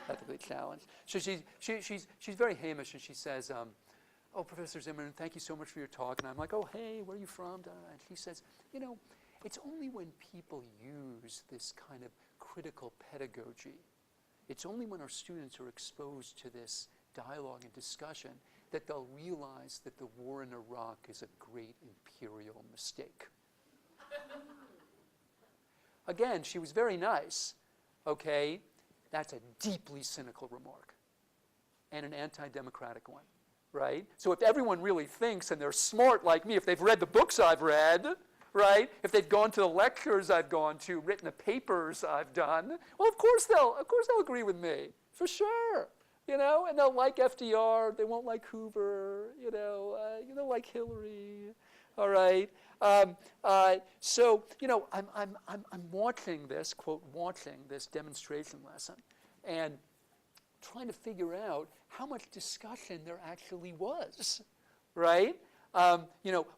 ethnically challenged. So she's very Hamish, and she says, oh, Professor Zimmerman, thank you so much for your talk. And I'm like, oh, hey, where are you from? And she says, it's only when people use this kind of critical pedagogy, it's only when our students are exposed to this dialogue and discussion that they'll realize that the war in Iraq is a great imperial mistake. Again, she was very nice, That's a deeply cynical remark and an anti-democratic one, right? So if everyone really thinks, and they're smart like me, if they've read the books I've read, right? If they've gone to the lectures I've gone to, written the papers I've done, well, of course they'll agree with me, for sure. And they'll like FDR, they won't like Hoover, they'll like Hillary, all right? So, I'm watching this, quote, watching this demonstration lesson and trying to figure out how much discussion there actually was, right?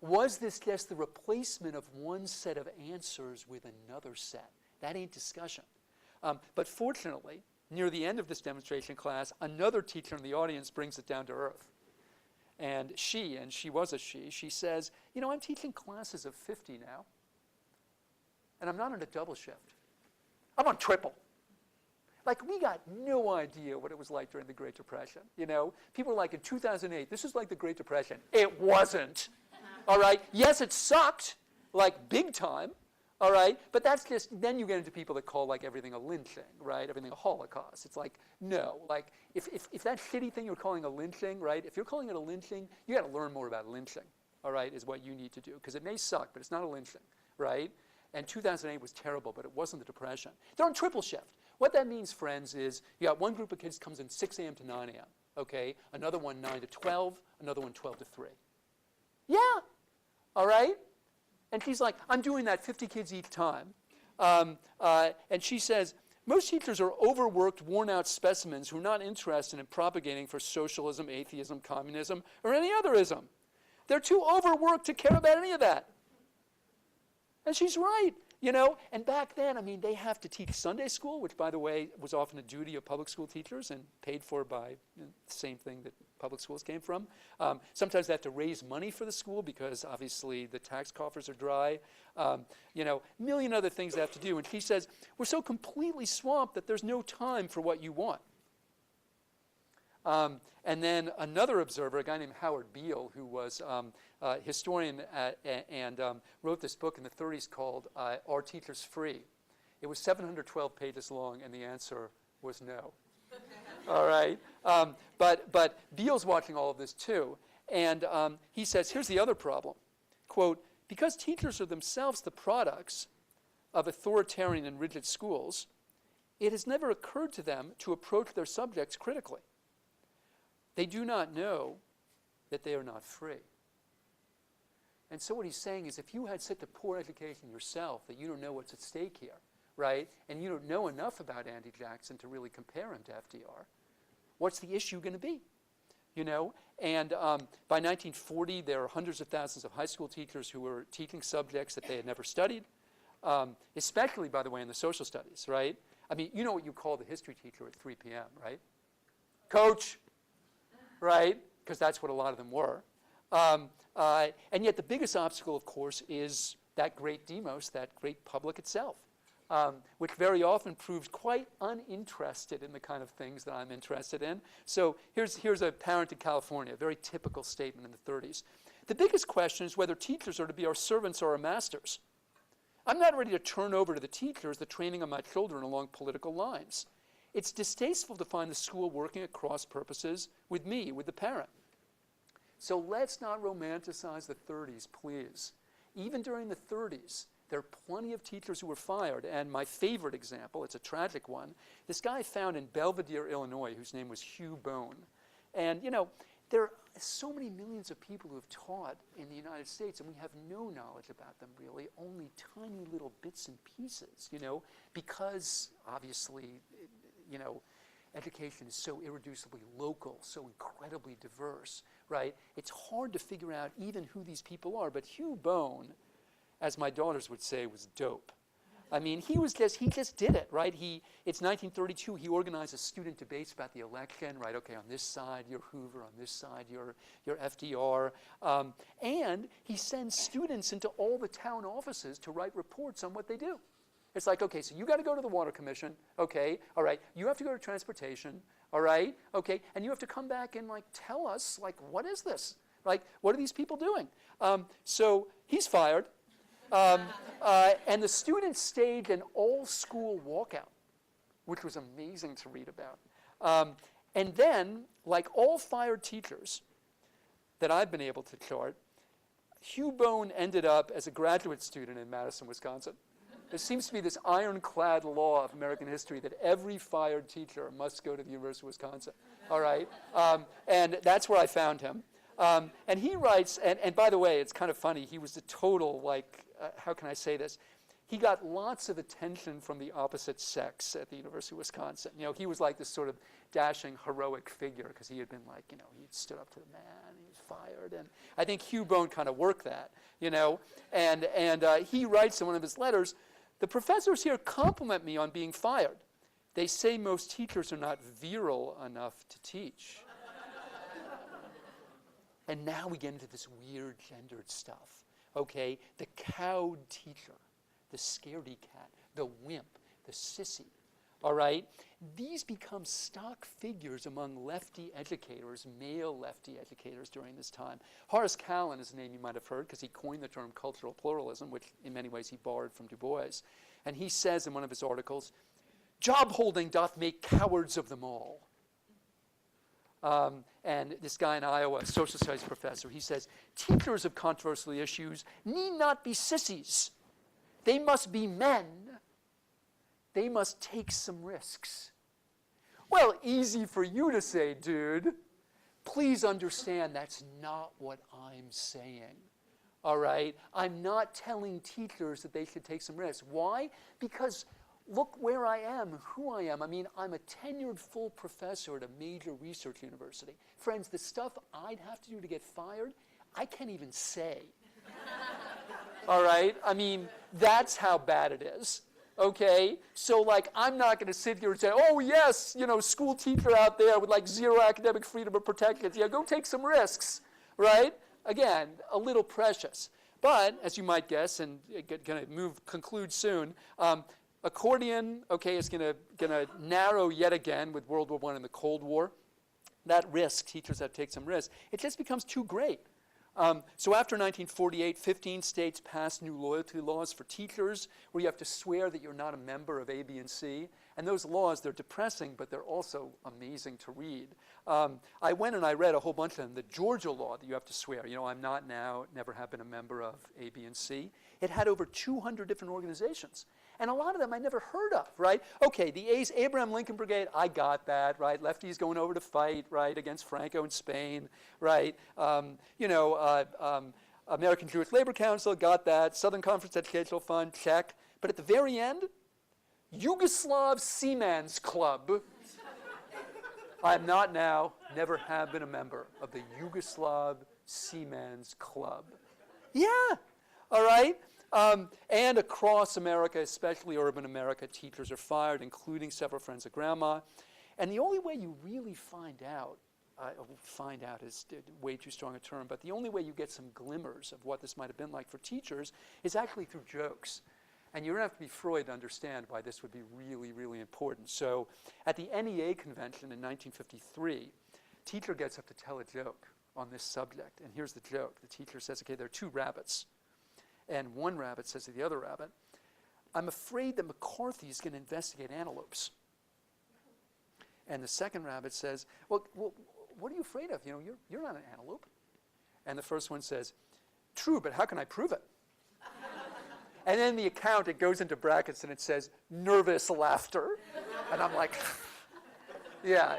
Was this just the replacement of one set of answers with another set? That ain't discussion. But fortunately, near the end of this demonstration class, another teacher in the audience brings it down to earth. And she was a she says, you know, I'm teaching classes of 50 now, and I'm not on a double shift. I'm on triple. Like, we got no idea what it was like during the Great Depression, you know? People were like, in 2008, this is like the Great Depression. It wasn't, all right? Yes, it sucked, like big time, all right? But that's just, then you get into people that call like everything a lynching, right? Everything a Holocaust. It's like, no, like if that shitty thing you're calling a lynching, right? If you're calling it a lynching, you got to learn more about lynching, all right, is what you need to do. Because it may suck, but it's not a lynching, right? And 2008 was terrible, but it wasn't the Depression. They're on triple shift. What that means, friends, is you got one group of kids comes in 6 a.m. to 9 a.m., okay? Another one 9 to 12, another one 12 to 3. Yeah, all right? And she's like, I'm doing that 50 kids each time. And she says, most teachers are overworked, worn-out specimens who are not interested in propagating for socialism, atheism, communism, or any other ism. They're too overworked to care about any of that. And she's right. You know, and back then, I mean, they have to teach Sunday school, which, by the way, was often a duty of public school teachers and paid for by the same thing that public schools came from. Sometimes they have to raise money for the school because, obviously, the tax coffers are dry. You know, a million other things they have to do. And she says, we're so completely swamped that there's no time for what you want. And then another observer, a guy named Howard Beale, who was a historian and wrote this book in the 30s called Are Teachers Free? It was 712 pages long, and the answer was no. All right? But Beale's watching all of this too. And he says, here's the other problem. Quote, because teachers are themselves the products of authoritarian and rigid schools, it has never occurred to them to approach their subjects critically. They do not know that they are not free. And so what he's saying is if you had such a poor education yourself that you don't know what's at stake here, right, and you don't know enough about Andy Jackson to really compare him to FDR, what's the issue going to be? You know, and by 1940, there are hundreds of thousands of high school teachers who were teaching subjects that they had never studied, especially, by the way, in the social studies, right? I mean, you know what you call the history teacher at 3 p.m., right? Coach, right? Because that's what a lot of them were. And yet the biggest obstacle, of course, is that great demos, that great public itself, which very often proves quite uninterested in the kind of things that I'm interested in. So here's a parent in California, a very typical statement in the 30s. The biggest question is whether teachers are to be our servants or our masters. I'm not ready to turn over to the teachers the training of my children along political lines. It's distasteful to find the school working at cross purposes with me, with the parent. So let's not romanticize the 30s, please. Even during the 30s, there are plenty of teachers who were fired. And my favorite example, it's a tragic one, this guy found in Belvedere, Illinois, whose name was Hugh Bone. And, you know, there are so many millions of people who have taught in the United States, and we have no knowledge about them, really, only tiny little bits and pieces, you know, because, obviously, you know, education is so irreducibly local, so incredibly diverse, right? It's hard to figure out even who these people are. But Hugh Bone, as my daughters would say, was dope. I mean, he just did it, right? It's 1932. He organizes student debates about the election, right? Okay, on this side you're Hoover, on this side you're FDR, and he sends students into all the town offices to write reports on what they do. It's like, okay, so you got to go to the Water Commission, okay, all right. You have to go to Transportation, all right, okay, and you have to come back and like tell us, like, what is this? Like, what are these people doing? So he's fired. And the students staged an all-school walkout, which was amazing to read about. And then, like all fired teachers that I've been able to chart, Hugh Bone ended up as a graduate student in Madison, Wisconsin. There seems to be this ironclad law of American history that every fired teacher must go to the University of Wisconsin, all right? And that's where I found him. And he writes, and by the way, it's kind of funny, he was a total, like, how can I say this? He got lots of attention from the opposite sex at the University of Wisconsin. You know, he was like this sort of dashing, heroic figure because he had been like, you know, he stood up to the man, he was fired. And I think Hugh Bone kind of worked that, you know. And he writes in one of his letters, the professors here compliment me on being fired. They say most teachers are not virile enough to teach. And now we get into this weird gendered stuff, okay? The cowed teacher, the scaredy cat, the wimp, the sissy, all right? These become stock figures among lefty educators, male lefty educators during this time. Horace Callan is a name you might have heard because he coined the term cultural pluralism, which in many ways he borrowed from Du Bois. And he says in one of his articles, "Job holding doth make cowards of them all." And this guy in Iowa, a social studies professor, he says, "Teachers of controversial issues need not be sissies. They must be men. They must take some risks." Well, easy for you to say, dude. Please understand that's not what I'm saying. All right? I'm not telling teachers that they should take some risks. Why? Because look where I am, who I am. I mean, I'm a tenured full professor at a major research university. Friends, the stuff I'd have to do to get fired, I can't even say. All right? I mean, that's how bad it is. Okay? So, like, I'm not going to sit here and say, oh, yes, you know, school teacher out there with, like, zero academic freedom or protections. Yeah, go take some risks. Right? Again, a little precious. But, as you might guess, and going to conclude soon, accordion, okay, is going to narrow yet again with World War I and the Cold War. That risk, teachers have to take some risk. It just becomes too great. So after 1948, 15 states passed new loyalty laws for teachers where you have to swear that you're not a member of A, B, and C. And those laws, they're depressing, but they're also amazing to read. I went and I read a whole bunch of them. The Georgia law that you have to swear, you know, I'm not now, never have been a member of A, B, and C. It had over 200 different organizations. And a lot of them I never heard of, right? Okay, the Abraham Lincoln Brigade, I got that, right? Lefties going over to fight, right, against Franco in Spain, right? American Jewish Labor Council, got that. Southern Conference Educational Fund, check. But at the very end, Yugoslav Seamen's Club. I'm not now, never have been a member of the Yugoslav Seamen's Club. Yeah, all right? And across America, especially urban America, teachers are fired, including several friends of grandma. And the only way you really find out is way too strong a term, but the only way you get some glimmers of what this might have been like for teachers is actually through jokes. And you don't have to be Freud to understand why this would be really, really important. So at the NEA convention in 1953, teacher gets up to tell a joke on this subject. And here's the joke. The teacher says, okay, there are two rabbits. And one rabbit says to the other rabbit, I'm afraid that McCarthy is going to investigate antelopes. And the second rabbit says, well, what are you afraid of? You know, you're not an antelope. And the first one says, true, but how can I prove it? And then the account, it goes into brackets and it says, nervous laughter. And I'm like, yeah.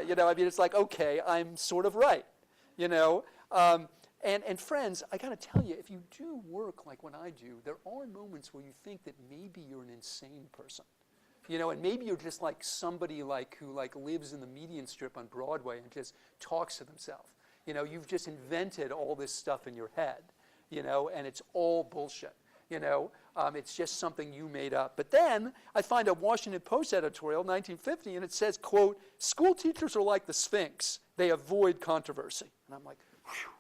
You know, I mean, it's like, okay, I'm sort of right. You know, and friends, I got to tell you, if you do work like what I do, there are moments where you think that maybe you're an insane person. You know, and maybe you're just like somebody like who like lives in the median strip on Broadway and just talks to themselves. You know, you've just invented all this stuff in your head, you know, and it's all bullshit. You know, it's just something you made up. But then I find a Washington Post editorial, 1950, and it says, quote, school teachers are like the Sphinx. They avoid controversy. And I'm like, whew,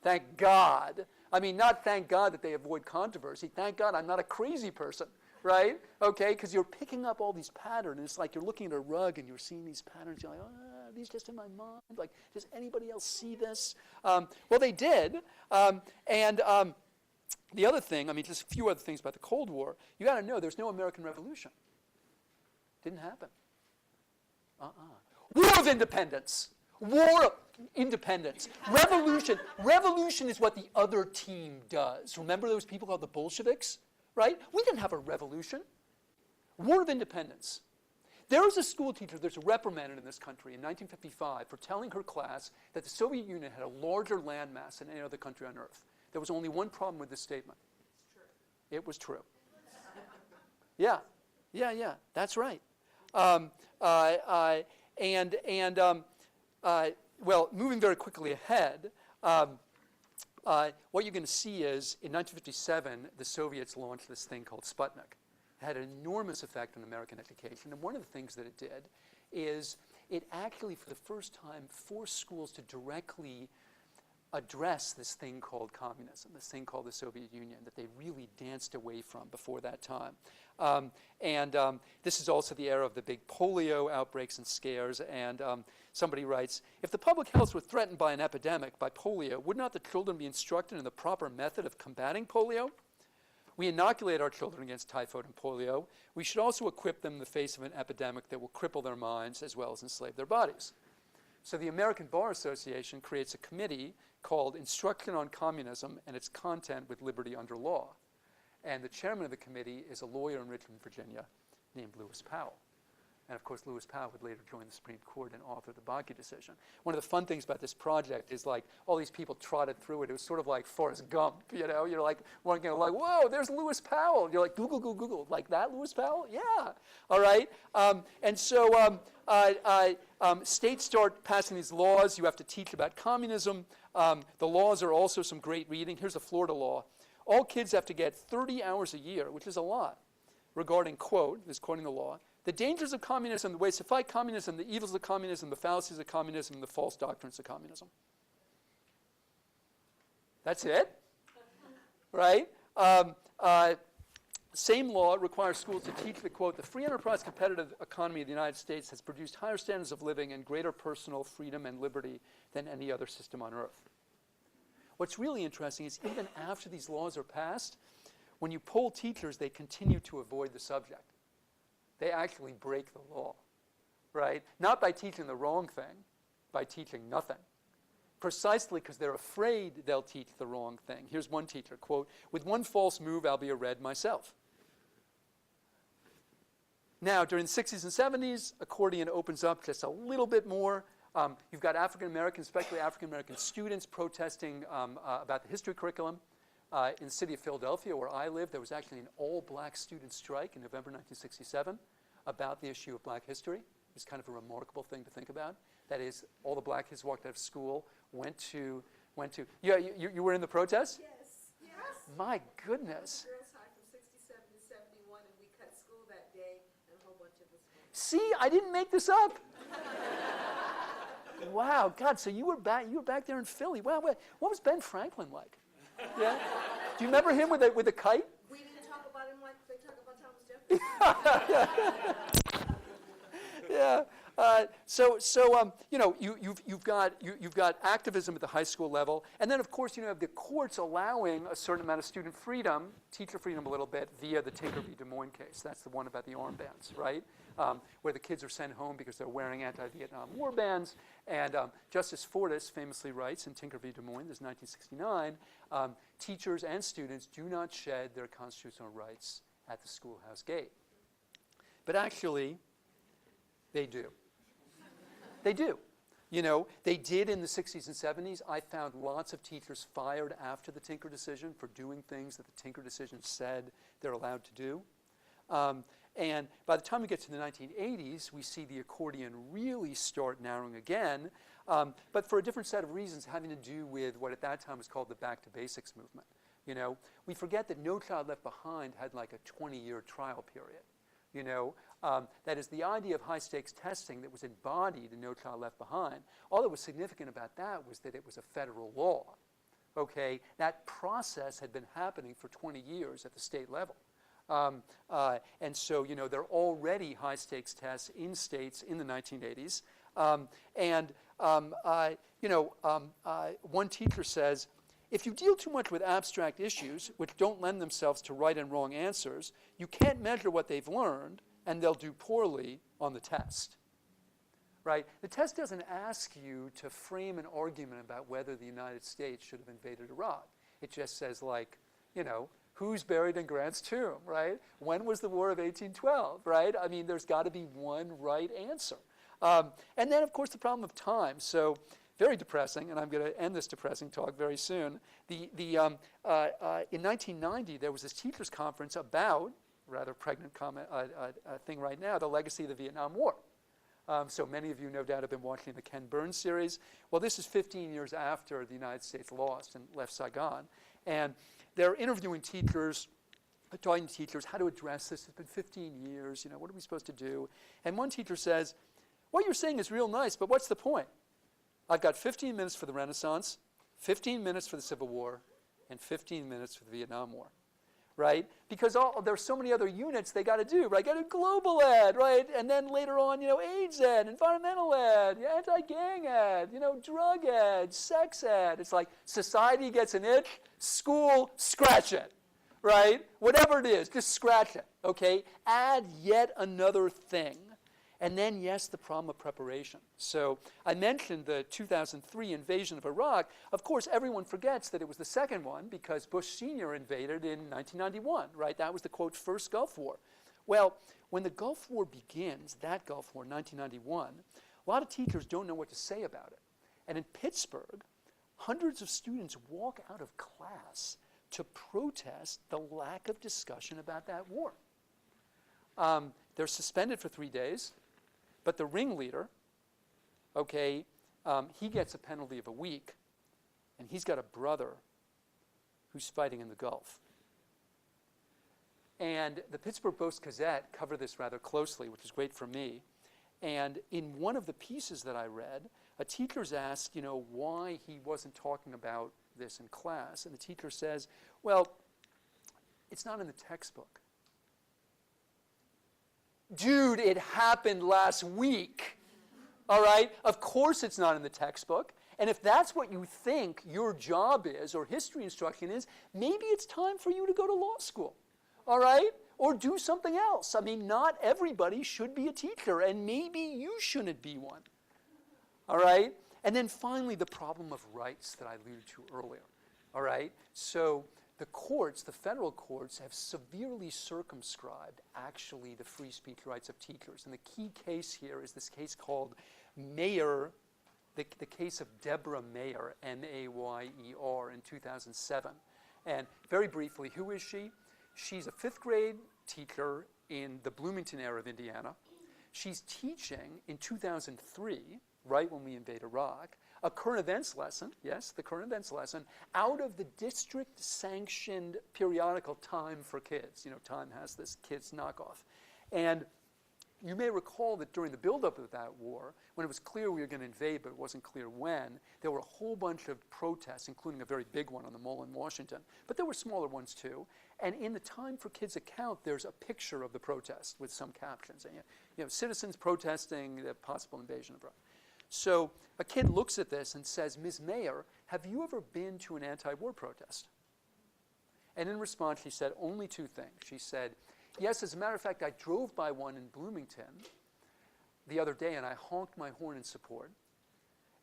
thank God. I mean, not thank God that they avoid controversy. Thank God I'm not a crazy person, right? Okay, because you're picking up all these patterns. It's like you're looking at a rug and you're seeing these patterns. You're like, are these just in my mind? Like, does anybody else see this? Well, they did. The other thing, I mean, just a few other things about the Cold War. You got to know there's no American Revolution. Didn't happen. War of Independence. War of Independence. Revolution. Revolution is what the other team does. Remember those people called the Bolsheviks? Right? We didn't have a revolution. War of Independence. There was a school teacher that's reprimanded in this country in 1955 for telling her class that the Soviet Union had a larger landmass than any other country on earth. There was only one problem with this statement. It's true. It was true. Yeah, that's right. Well, moving very quickly ahead, what you're going to see is in 1957, the Soviets launched this thing called Sputnik. It had an enormous effect on American education. And one of the things that it did is it actually, for the first time, forced schools to directly address this thing called communism, this thing called the Soviet Union that they really danced away from before that time. This is also the era of the big polio outbreaks and scares. And somebody writes, if the public health were threatened by an epidemic, by polio, would not the children be instructed in the proper method of combating polio? We inoculate our children against typhoid and polio. We should also equip them in the face of an epidemic that will cripple their minds as well as enslave their bodies. So the American Bar Association creates a committee called Instruction on Communism and its Content with Liberty Under Law. And the chairman of the committee is a lawyer in Richmond, Virginia, named Lewis Powell. And of course, Lewis Powell would later join the Supreme Court and author the Bakke decision. One of the fun things about this project is like all these people trotted through it. It was sort of like Forrest Gump, you know? You're like, whoa, there's Lewis Powell. You're like, Google, Google, Google. Like that, Lewis Powell? Yeah. All right. States start passing these laws. You have to teach about communism. The laws are also some great reading. Here's a Florida law. All kids have to get 30 hours a year, which is a lot, regarding, quote, this is quoting the law, the dangers of communism, the ways to fight communism, the evils of communism, the fallacies of communism, and the false doctrines of communism. That's it, right? Same law requires schools to teach that, quote, the free enterprise competitive economy of the United States has produced higher standards of living and greater personal freedom and liberty than any other system on earth. What's really interesting is even after these laws are passed, when you poll teachers, they continue to avoid the subject. They actually break the law, right? Not by teaching the wrong thing, by teaching nothing. Precisely because they're afraid they'll teach the wrong thing. Here's one teacher, quote, with one false move, I'll be a red myself. Now, during the 60s and 70s, accordion opens up just a little bit more. You've got African Americans, especially African American students, protesting about the history curriculum. In the city of Philadelphia, where I live, there was actually an all-black student strike in November 1967 about the issue of black history. It was kind of a remarkable thing to think about. That is, all the black kids walked out of school, went to. Yeah, you were in the protest?
Yes.
My goodness.
Girls High from 67 to 71, and we cut school that day, and a whole bunch of us went.
See, I didn't make this up. Wow, God, so you were back there in Philly. Wow, what was Ben Franklin like? Yeah? Do you remember him with a kite?
We didn't talk about him like they talk about Thomas Jefferson.
Yeah. You've got activism at the high school level, and then of course you have the courts allowing a certain amount of student freedom, teacher freedom a little bit, via the Tinker v. Des Moines case. That's the one about the armbands, right? Where the kids are sent home because they're wearing anti-Vietnam War bands. And Justice Fortas famously writes in Tinker v. Des Moines, this is 1969, teachers and students do not shed their constitutional rights at the schoolhouse gate. But actually, they do. They do. You know, they did in the 60s and 70s. I found lots of teachers fired after the Tinker decision for doing things that the Tinker decision said they're allowed to do. And by the time we get to the 1980s, we see the accordion really start narrowing again, but for a different set of reasons having to do with what at that time was called the Back to Basics movement. You know, we forget that No Child Left Behind had like a 20-year trial period. You know, that is the idea of high-stakes testing that was embodied in No Child Left Behind. All that was significant about that was that it was a federal law. Okay, that process had been happening for 20 years at the state level. And so, you know, there are already high-stakes tests in states in the 1980s. One teacher says, if you deal too much with abstract issues, which don't lend themselves to right and wrong answers, you can't measure what they've learned, and they'll do poorly on the test. Right? The test doesn't ask you to frame an argument about whether the United States should have invaded Iraq. It just says, like, you know, who's buried in Grant's tomb, right? When was the War of 1812, right? I mean, there's got to be one right answer. And then, of course, the problem of time. So very depressing, and I'm going to end this depressing talk very soon. In 1990, there was this teachers' conference about, rather pregnant comment, thing right now, the legacy of the Vietnam War. So many of you, no doubt, have been watching the Ken Burns series. Well, this is 15 years after the United States lost and left Saigon. And they're interviewing teachers, talking to teachers, how to address this. It's been 15 years, you know, what are we supposed to do? And one teacher says, what you're saying is real nice, but what's the point? I've got 15 minutes for the Renaissance, 15 minutes for the Civil War and 15 minutes for the Vietnam War, right? Because there's so many other units they got to do, right? Got to do global ed, right? And then later on, AIDS ed, environmental ed, anti-gang ed, drug ed, sex ed. It's like society gets an itch, school, scratch it, right? Whatever it is, just scratch it, okay? Add yet another thing. And then, yes, the problem of preparation. So I mentioned the 2003 invasion of Iraq. Of course, everyone forgets that it was the second one because Bush Sr. invaded in 1991, right? That was the, quote, first Gulf War. Well, when the Gulf War begins, that Gulf War, 1991, a lot of teachers don't know what to say about it. And in Pittsburgh, hundreds of students walk out of class to protest the lack of discussion about that war. They're suspended for 3 days. But the ringleader, okay, he gets a penalty of a week, and he's got a brother who's fighting in the Gulf. And the Pittsburgh Post-Gazette covered this rather closely, which is great for me. And in one of the pieces that I read, a teacher's asked, why he wasn't talking about this in class. And the teacher says, well, it's not in the textbook. Dude, it happened last week, all right? Of course it's not in the textbook. And if that's what you think your job is or history instruction is, maybe it's time for you to go to law school, all right? Or do something else. I mean, not everybody should be a teacher, and maybe you shouldn't be one, all right? And then finally, the problem of rights that I alluded to earlier, all right? So the courts, the federal courts, have severely circumscribed, actually, the free speech rights of teachers. And the key case here is this case called Mayer, the case of Deborah Mayer, M-A-Y-E-R, in 2007. And very briefly, who is she? She's a 5th grade teacher in the Bloomington area of Indiana. She's teaching in 2003, right when we invade Iraq, a current events lesson, yes, the current events lesson, out of the district-sanctioned periodical Time for Kids. Time has this kids knockoff. And you may recall that during the buildup of that war, when it was clear we were going to invade, but it wasn't clear when, there were a whole bunch of protests, including a very big one on the Mall in Washington. But there were smaller ones, too. And in the Time for Kids account, there's a picture of the protest with some captions. And, citizens protesting the possible invasion of Iraq. So a kid looks at this and says, Ms. Mayer, have you ever been to an anti-war protest? And in response, she said only 2 things. She said, yes, as a matter of fact, I drove by one in Bloomington the other day, and I honked my horn in support.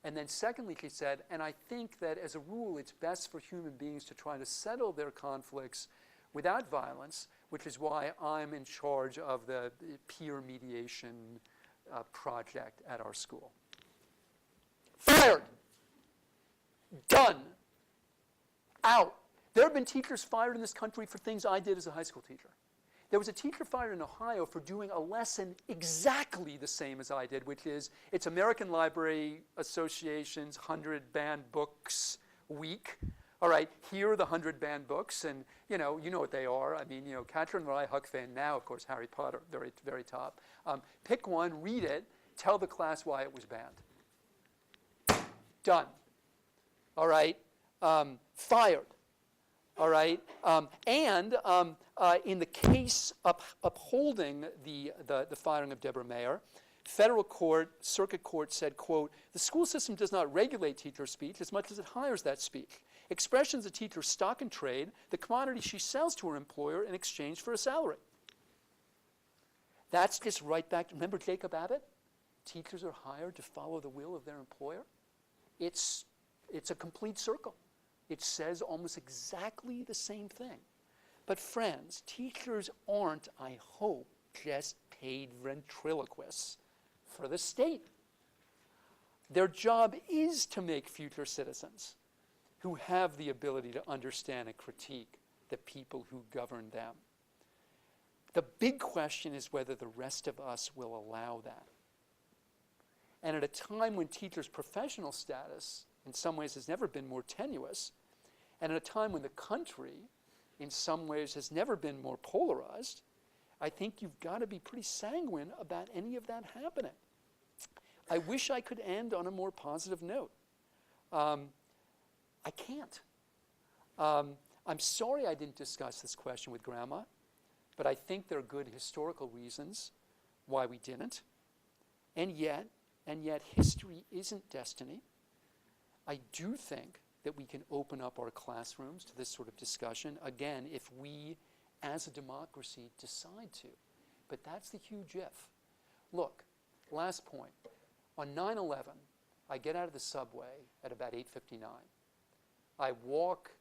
And then secondly, she said, and I think that as a rule, it's best for human beings to try to settle their conflicts without violence, which is why I'm in charge of the peer mediation project at our school. Fired. Done. Out. There have been teachers fired in this country for things I did as a high school teacher. There was a teacher fired in Ohio for doing a lesson exactly the same as I did, which is it's American Library Association's 100 banned books week. All right, here are the 100 banned books, and you know what they are. I mean, Catcher in the Rye, Huck Finn, now of course Harry Potter, very, very top. Pick one, read it, tell the class why it was banned. Done. All right, fired. All right, and in the case upholding the firing of Deborah Mayer, federal court, circuit court said, quote, the school system does not regulate teacher speech as much as it hires that speech. Expressions a teacher's stock and trade, the commodity she sells to her employer in exchange for a salary. That's just right back. Remember Jacob Abbott? Teachers are hired to follow the will of their employer. It's a complete circle. It says almost exactly the same thing. But friends, teachers aren't, I hope, just paid ventriloquists for the state. Their job is to make future citizens who have the ability to understand and critique the people who govern them. The big question is whether the rest of us will allow that. And at a time when teachers' professional status in some ways has never been more tenuous, and at a time when the country in some ways has never been more polarized, I think you've got to be pretty sanguine about any of that happening. I wish I could end on a more positive note. I can't. I'm sorry I didn't discuss this question with Grandma, but I think there are good historical reasons why we didn't. And yet, history isn't destiny. I do think that we can open up our classrooms to this sort of discussion, again, if we, as a democracy, decide to. But that's the huge if. Look, last point. On 9/11, I get out of the subway at about 8:59. I walk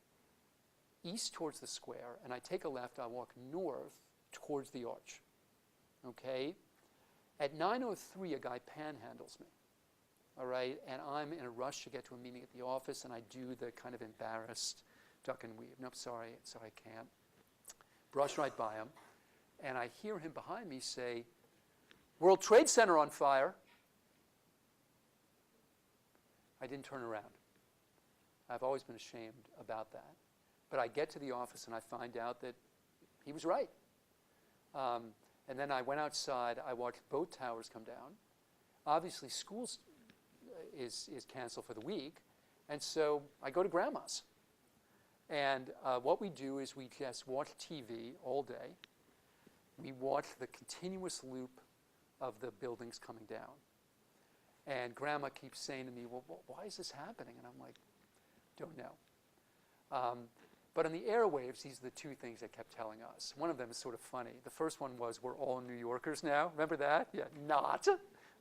east towards the square, and I take a left. I walk north towards the arch. Okay? At 9:03, a guy panhandles me. All right? And I'm in a rush to get to a meeting at the office, and I do the kind of embarrassed duck and weave. Nope, sorry, I can't. Brush right by him. And I hear him behind me say, "World Trade Center on fire." I didn't turn around. I've always been ashamed about that. But I get to the office and I find out that he was right. And then I went outside. I watched both towers come down. Obviously, school is canceled for the week. And so I go to Grandma's. And what we do is we just watch TV all day. We watch the continuous loop of the buildings coming down. And Grandma keeps saying to me, "Well, why is this happening?" And I'm like, "Don't know." But on the airwaves, these are the two things they kept telling us. One of them is sort of funny. The first one was, "We're all New Yorkers now." Remember that? Yeah, not.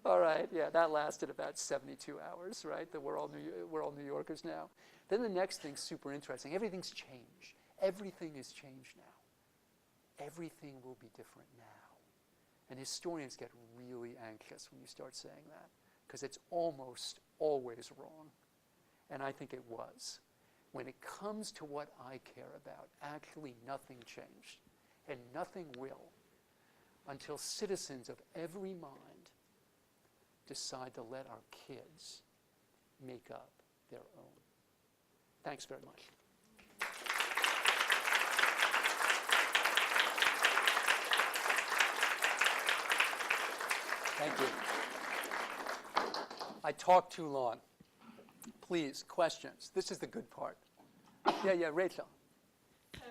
All right, yeah, that lasted about 72 hours, right? That we're all New Yorkers now. Then the next thing's super interesting. Everything's changed. Everything is changed now. Everything will be different now. And historians get really anxious when you start saying that, because it's almost always wrong. And I think it was. When it comes to what I care about, actually nothing changed, and nothing will, until citizens of every mind decide to let our kids make up their own. Thanks very much. Thank you. I talked too long. Please, questions. This is the good part. Yeah, Rachel.
So,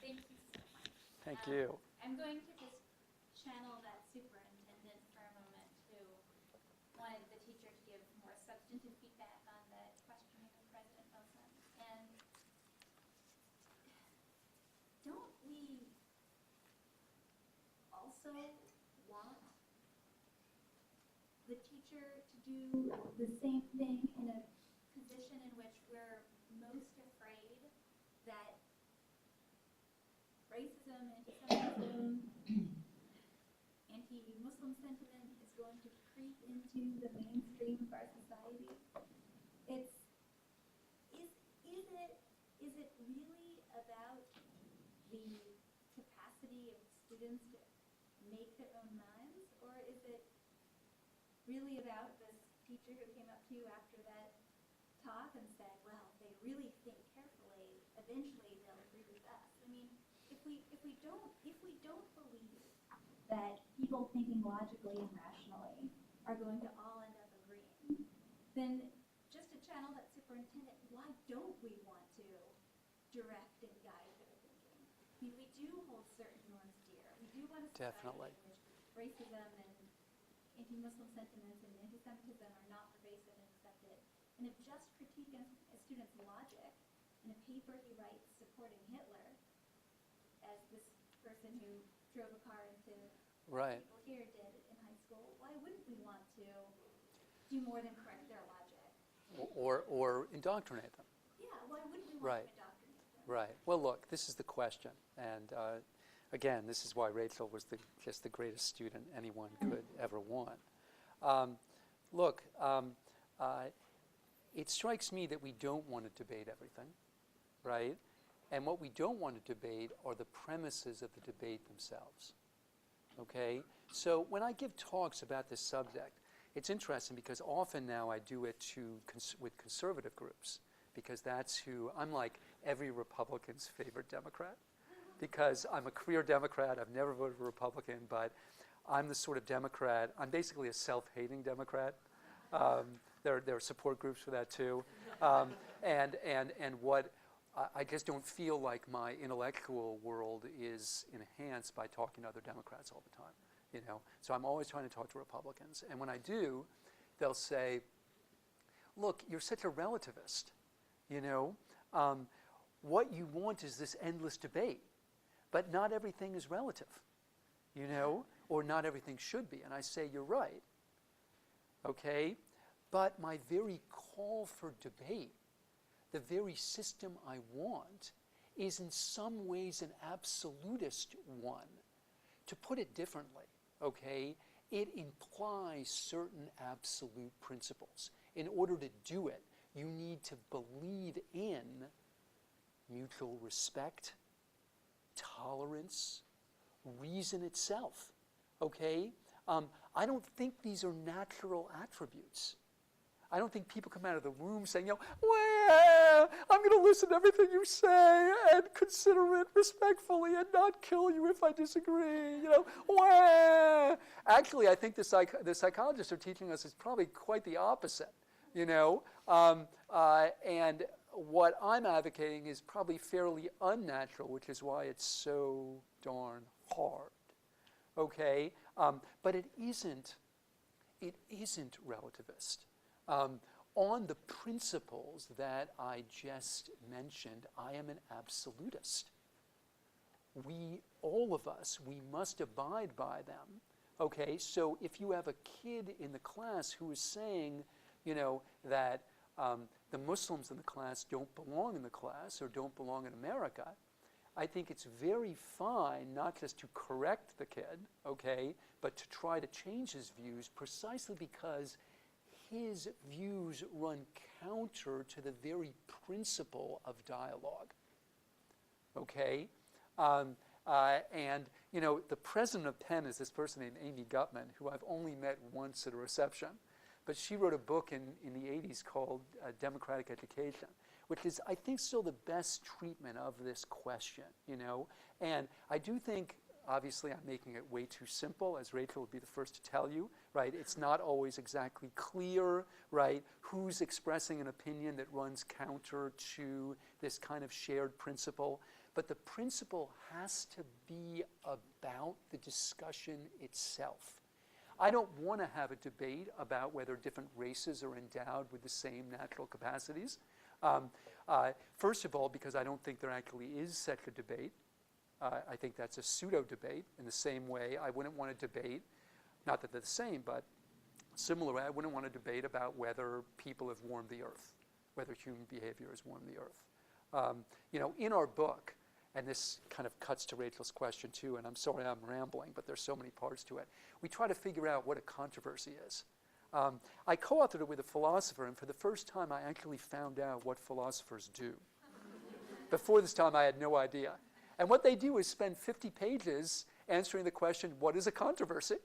thank you so much.
Thank you.
I'm going to just channel that superintendent for a moment who wanted the teacher to give more substantive feedback on the questioning of President Wilson. And don't we also want the teacher to do the same thing in a position in which we're most afraid that racism, anti-Semitism, anti-Muslim sentiment is going to creep into the mainstream of our society? Is it really about the capacity of students to make their own minds, or is it really about this teacher who came up to you after that talk and said, "Well, they really think carefully, eventually they'll agree with us"? I mean, if we don't believe that people thinking logically and rationally are going to all end up agreeing, then just to channel that superintendent, why don't we want to direct and guide their thinking? I mean, we do hold certain norms dear. We do want a society
Definitely.
in which racism and anti-Muslim sentiments and anti-Semitism are not pervasive and accepted. And if just critiquing a student's logic in a paper he writes supporting Hitler, as this person who drove a car into
Right.
people here did in high school, why wouldn't we want to do more than correct their logic?
Or indoctrinate them.
Yeah, why wouldn't we want
Right.
to indoctrinate them?
Right. Well, look, this is the question. And again, this is why Rachel was just the greatest student anyone could ever want. Look, it strikes me that we don't want to debate everything, right? And what we don't want to debate are the premises of the debate themselves, okay? So when I give talks about this subject, it's interesting because often now I do it with conservative groups, because that's who, I'm like every Republican's favorite Democrat, because I'm a career Democrat. I've never voted for Republican, but I'm the sort of Democrat, I'm basically a self-hating Democrat. There are support groups for that too. And what I just don't feel like my intellectual world is enhanced by talking to other Democrats all the time. You know, so I'm always trying to talk to Republicans, and when I do, they'll say, "Look, you're such a relativist. You know, what you want is this endless debate, but not everything is relative. You know, or not everything should be." And I say, "You're right. Okay, but my very call for debate, the very system I want, is in some ways an absolutist one. To put it differently, okay, it implies certain absolute principles. In order to do it, you need to believe in mutual respect, tolerance, reason itself, okay? I don't think these are natural attributes. I don't think people come out of the room saying, you know, well, I'm going to listen to everything you say and consider it respectfully and not kill you if I disagree. You know, well. Actually, I think the psychologists are teaching us is probably quite the opposite. You know, and what I'm advocating is probably fairly unnatural, which is why it's so darn hard. Okay, but it isn't relativist. On the principles that I just mentioned, I am an absolutist. All of us, we must abide by them. Okay, so if you have a kid in the class who is saying, you know, that the Muslims in the class don't belong in the class or don't belong in America, I think it's very fine not just to correct the kid, okay, but to try to change his views precisely because his views run counter to the very principle of dialogue, okay? And, you know, the president of Penn is this person named Amy Gutman, who I've only met once at a reception. But she wrote a book in the 80s called Democratic Education, which is, I think, still the best treatment of this question, you know? And I do think, obviously, I'm making it way too simple, as Rachel would be the first to tell you, right? It's not always exactly clear, right, who's expressing an opinion that runs counter to this kind of shared principle. But the principle has to be about the discussion itself. I don't want to have a debate about whether different races are endowed with the same natural capacities. First of all, because I don't think there actually is such a debate. I think that's a pseudo-debate in the same way I wouldn't want to debate, not that they're the same, but similarly, I wouldn't want to debate about whether people have warmed the earth, whether human behavior has warmed the earth. You know, in our book, and this kind of cuts to Rachel's question too, and I'm sorry I'm rambling, but there's so many parts to it. We try to figure out what a controversy is. I co-authored it with a philosopher, and for the first time I actually found out what philosophers do. Before this time I had no idea. And what they do is spend 50 pages answering the question, what is a controversy?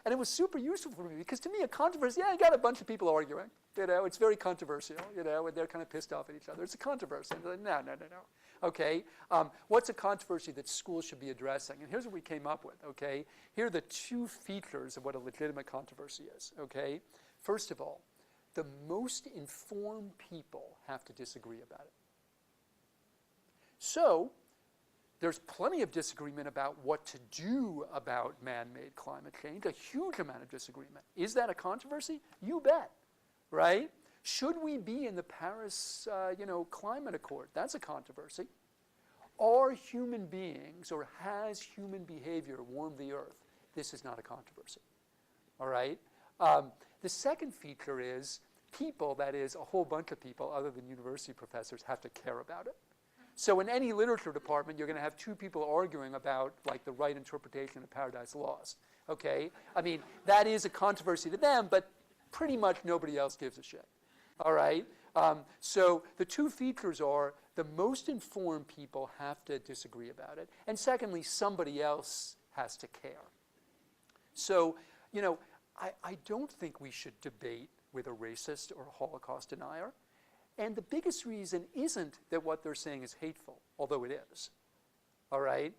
And it was super useful for me, because to me a controversy, yeah, you got a bunch of people arguing. You know, it's very controversial, you know, and they're kind of pissed off at each other. It's a controversy. And they're like, no. Okay, what's a controversy that schools should be addressing? And here's what we came up with, okay? Here are the two features of what a legitimate controversy is, okay? First of all, the most informed people have to disagree about it. So, there's plenty of disagreement about what to do about man-made climate change, a huge amount of disagreement. Is that a controversy? You bet, right? Should we be in the Paris, climate accord? That's a controversy. Are human beings, or has human behavior warmed the earth? This is not a controversy, all right? The second feature is people, that is a whole bunch of people other than university professors, have to care about it. So in any literature department, you're going to have two people arguing about, like, the right interpretation of Paradise Lost, okay? I mean, that is a controversy to them, but pretty much nobody else gives a shit. All right? So the two features are the most informed people have to disagree about it, and secondly, somebody else has to care. So, you know, I don't think we should debate with a racist or a Holocaust denier. And the biggest reason isn't that what they're saying is hateful, although it is. All right?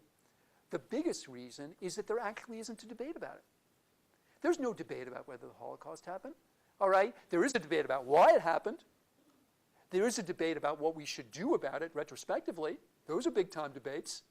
The biggest reason is that there actually isn't a debate about it. There's no debate about whether the Holocaust happened. All right? There is a debate about why it happened. There is a debate about what we should do about it retrospectively. Those are big-time debates.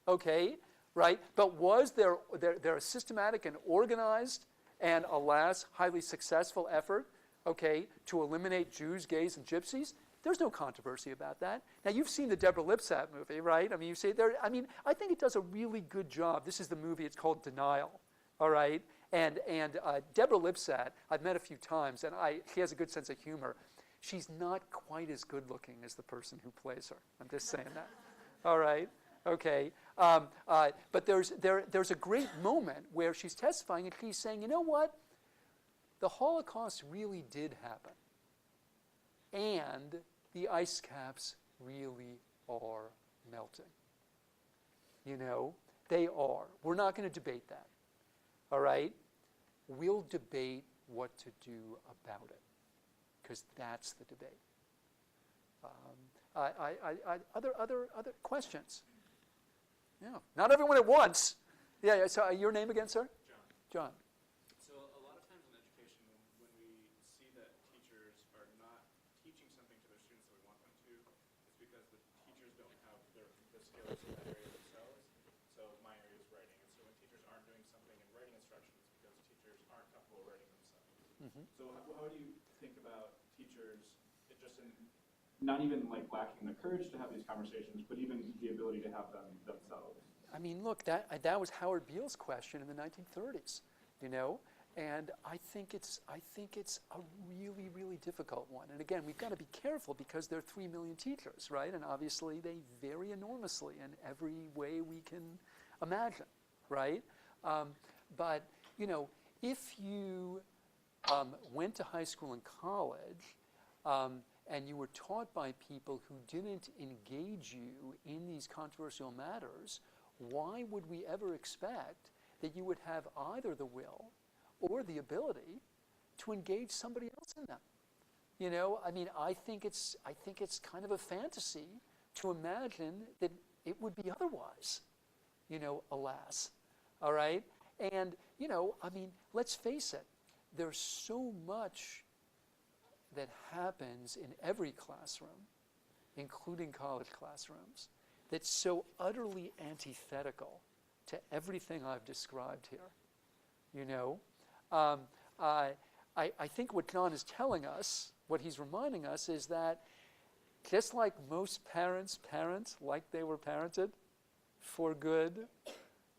Okay? Right? But was there a systematic and organized and, alas, highly successful effort, okay, to eliminate Jews, gays, and gypsies? There's no controversy about that. Now, you've seen the Deborah Lipstadt movie, right? I mean, you say there. I mean, I think it does a really good job. This is the movie. It's called Denial, all right? And Deborah Lipstadt, I've met a few times, and she has a good sense of humor. She's not quite as good-looking as the person who plays her. I'm just saying that, all right? Okay, but there's a great moment where she's testifying, and she's saying, you know what? The Holocaust really did happen. And the ice caps really are melting. You know, they are. We're not going to debate that. All right? We'll debate what to do about it, because that's the debate. Other questions? Yeah. Not everyone at once. Yeah. So your name again, sir? John.
So a lot of times in education, when we see that teachers are not teaching something to their students that we want them to, it's because the teachers don't have the skills in that area themselves. So my area is writing, and so when teachers aren't doing something in writing instructions, it's because teachers aren't comfortable writing themselves.
Mm-hmm.
So how do you think about teachers just in not even like lacking the courage to have these conversations, but even the ability to have them themselves?
I mean, look, that was Howard Beale's question in the 1930s, you know, and I think it's a really, really difficult one. And again, we've got to be careful because there are 3 million teachers, right? And obviously they vary enormously in every way we can imagine, right? But you know, if you went to high school and college, and you were taught by people who didn't engage you in these controversial matters, why would we ever expect that you would have either the will or the ability to engage somebody else in them? You know, I mean, I think it's kind of a fantasy to imagine that it would be otherwise, you know, alas. All right? And, you know, I mean, let's face it, there's so much that happens in every classroom, including college classrooms, that's so utterly antithetical to everything I've described here. You know, I think what John is telling us, what he's reminding us, is that just like most parents parent like they were parented, for good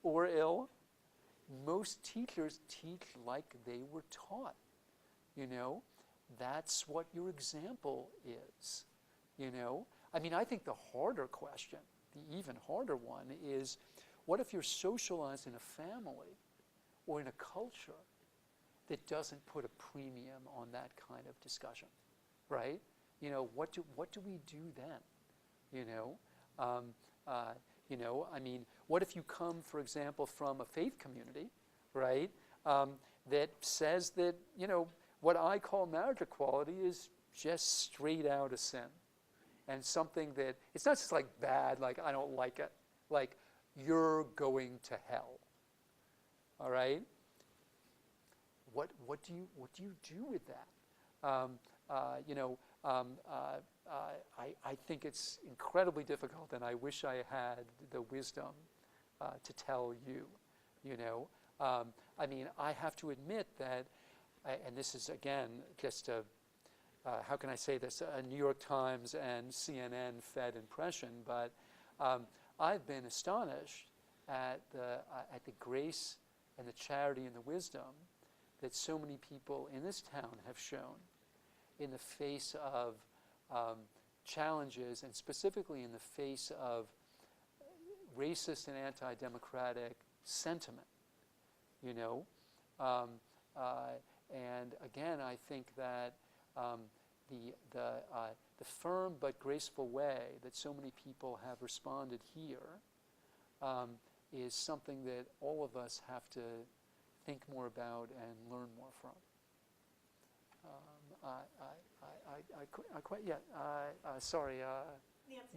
or ill, most teachers teach like they were taught. You know, that's what your example is. You know, I mean, I think the harder question, the even harder one, is what if you're socialized in a family or in a culture that doesn't put a premium on that kind of discussion, right? You know, what do we do then? You know, I mean, what if you come, for example, from a faith community, right, that says that, you know, what I call marriage equality is just straight out a sin, and something that it's not just like bad, like I don't like it, like you're going to hell. All right. What do you do with that? You know, I think it's incredibly difficult, and I wish I had the wisdom to tell you. You know, I mean, I have to admit that. And this is, again, just a, how can I say this, a New York Times and CNN fed impression, but I've been astonished at the grace and the charity and the wisdom that so many people in this town have shown in the face of challenges, and specifically in the face of racist and anti-democratic sentiment, you know. And again, I think that the firm but graceful way that so many people have responded here is something that all of us have to think more about and learn more from. Sorry,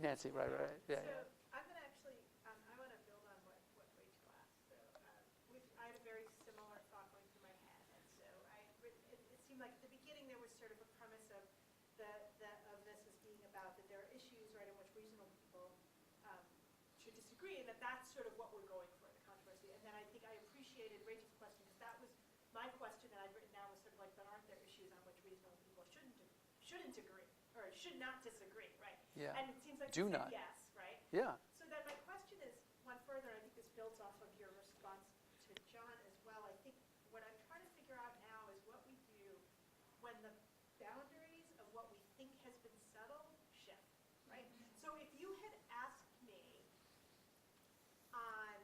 Nancy, right, yeah.
So I'm going to actually, I want to build on what Rachel asked. So I had a very similar thought going through my head. And so it seemed like at the beginning
disagree, and that's sort of what we're going for, the controversy. And then I think I appreciated Rachel's question, because that was my question that I've written down, was sort of like, but aren't there issues on which reasonable people shouldn't agree, or should not disagree, right?
Yeah.
And it seems like
Do
you
not.
said yes, right?
Yeah.
So then my question is one further. I think this builds off of your response to John as well. I think what I'm trying to figure out now is what we do when the boundaries of what we think has been settled shift, right? So if you had asked me on,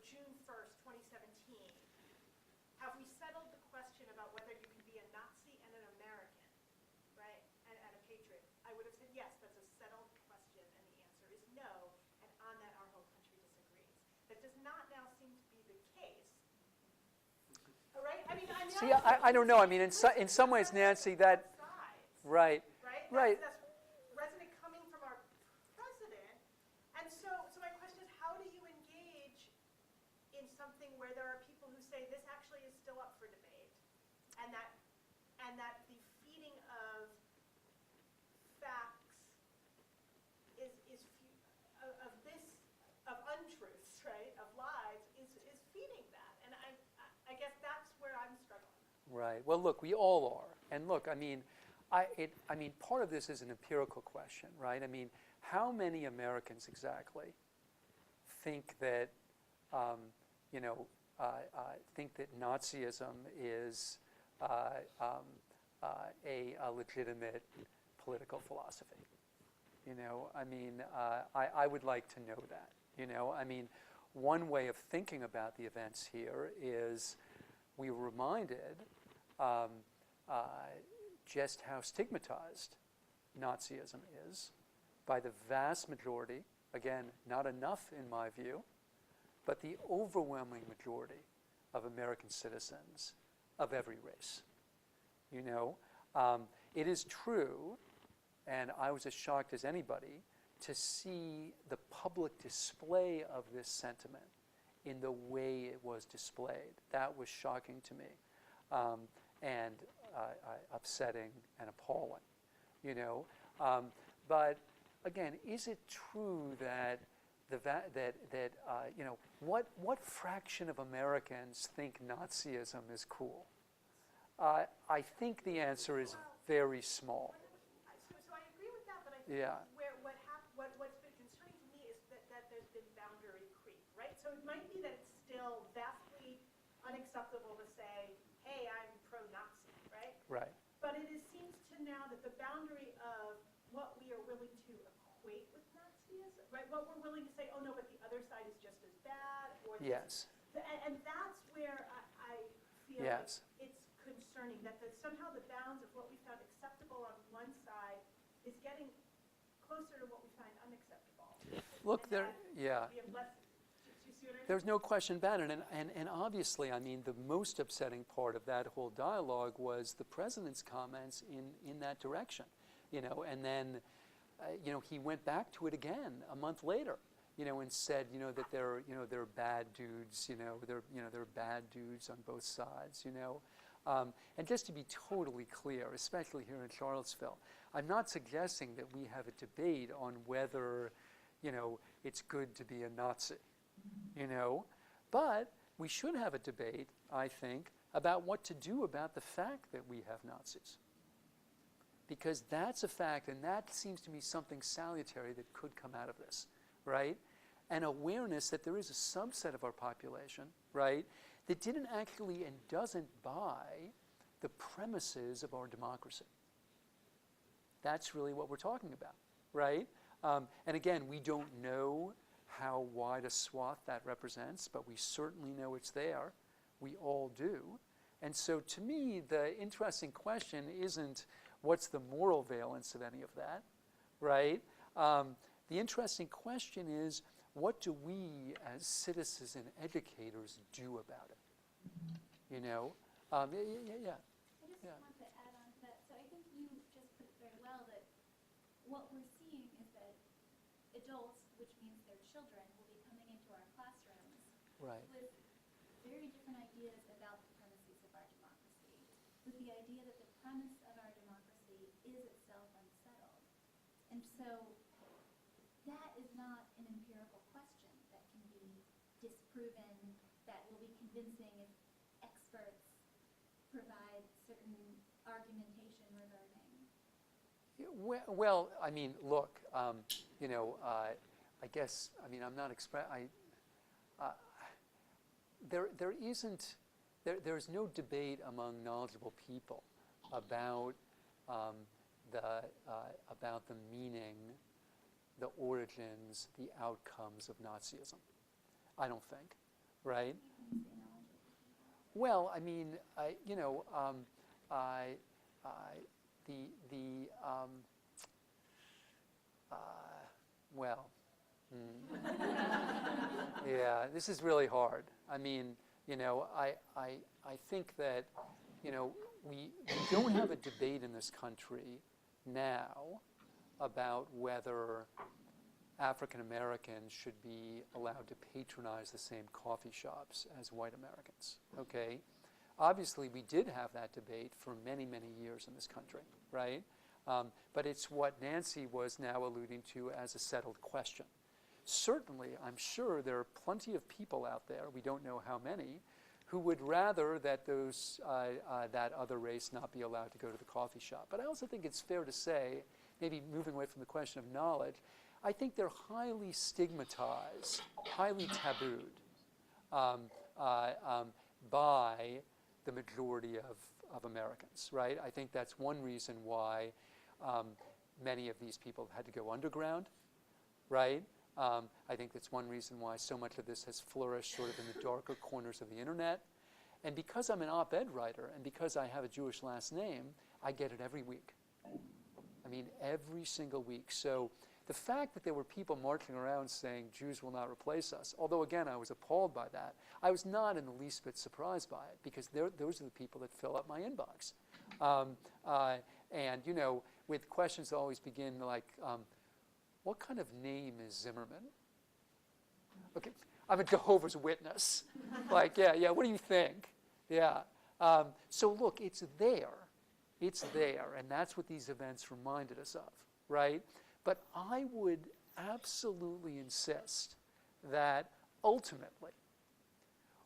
June 1st, 2017, have we settled the question about whether you can be a Nazi and an American, right, and a patriot? I would have said yes, that's a settled question, and the answer is no, and on that our whole country disagrees. That does not now seem to be the case. All right? I mean,
See, I don't know. I mean, in some ways, Nancy, that, right,
right?
right.
That's resonant coming from our president. And so my question is, how do you engage in something where there are people who say this actually is still up for debate, and that the feeding of facts of untruths, right, of lies, is feeding that. And I guess that's where I'm struggling.
Right. Well, look, we all are. And look, I mean, part of this is an empirical question, right? I mean, how many Americans exactly think that, think that Nazism is a legitimate political philosophy? I mean, I would like to know that. I mean, one way of thinking about the events here is we were reminded just how stigmatized Nazism is by the vast majority, again, not enough in my view, but the overwhelming majority of American citizens of every race. It is true, and I was as shocked as anybody to see the public display of this sentiment in the way it was displayed. That was shocking to me, and upsetting and appalling. But again, is it true that what fraction of Americans think Nazism is cool? I think the answer is very small.
So I agree with that, but I think
Yeah.
what's been concerning to me is that there's been boundary creep, right? So it might be that it's still vastly unacceptable to say, hey, I'm pro-Nazi, right?
Right.
But it seems to now that the boundary of what we are willing to equate with Nazism, right? What we're willing to say, oh no, but the other side is just as bad. Or
Yes.
And that's where I feel
Yes.
like it's concerning, that somehow the bounds of what we found acceptable on one side is getting closer to what we find unacceptable.
Look,
And
there,
that
yeah.
we have less, do you see what I mean?
There's no question about it. And obviously, I mean, the most upsetting part of that whole dialogue was the president's comments in that direction. And then, he went back to it again a month later, and said, that they're bad dudes, they're bad dudes on both sides, And just to be totally clear, especially here in Charlottesville, I'm not suggesting that we have a debate on whether, it's good to be a Nazi, But we should have a debate, I think, about what to do about the fact that we have Nazis. Because that's a fact, and that seems to me something salutary that could come out of this, right? An awareness that there is a subset of our population, right, that didn't actually and doesn't buy the premises of our democracy. That's really what we're talking about, right? And again, we don't know how wide a swath that represents, but we certainly know it's there. We all do. And so to me, the interesting question isn't what's the moral valence of any of that, right? The interesting question is, what do we as citizens and educators do about it? Yeah.
I just want to add on to that. So I think you just put it very well that what we're seeing is that adults, which means their children, will be coming into our classrooms
Right.
with very different ideas about the premises of our democracy, with the idea that the premise of our democracy is itself unsettled. And so that is not an proven that will be convincing if experts provide certain argumentation regarding?
Well, I mean, look, I guess, I mean, I'm not there's no debate among knowledgeable people about the meaning, the origins, the outcomes of Nazism. I don't think, right? Well, I mean, well, yeah, this is really hard. I mean, I think that, we don't have a debate in this country now about whether African Americans should be allowed to patronize the same coffee shops as white Americans, okay? Obviously, we did have that debate for many, many years in this country, right? But it's what Nancy was now alluding to as a settled question. Certainly, I'm sure there are plenty of people out there, we don't know how many, who would rather that that other race not be allowed to go to the coffee shop. But I also think it's fair to say, maybe moving away from the question of knowledge, I think they're highly stigmatized, highly tabooed by the majority of Americans, right? I think that's one reason why many of these people had to go underground, right? I think that's one reason why so much of this has flourished sort of in the darker corners of the internet. And because I'm an op-ed writer and because I have a Jewish last name, I get it every week. I mean, every single week. So the fact that there were people marching around saying Jews will not replace us, although again I was appalled by that, I was not in the least bit surprised by it because those are the people that fill up my inbox. And with questions that always begin like, what kind of name is Zimmerman? Okay, I'm a Jehovah's Witness. Like, yeah, what do you think? Yeah. So look, it's there. It's there, and that's what these events reminded us of, right? But I would absolutely insist that ultimately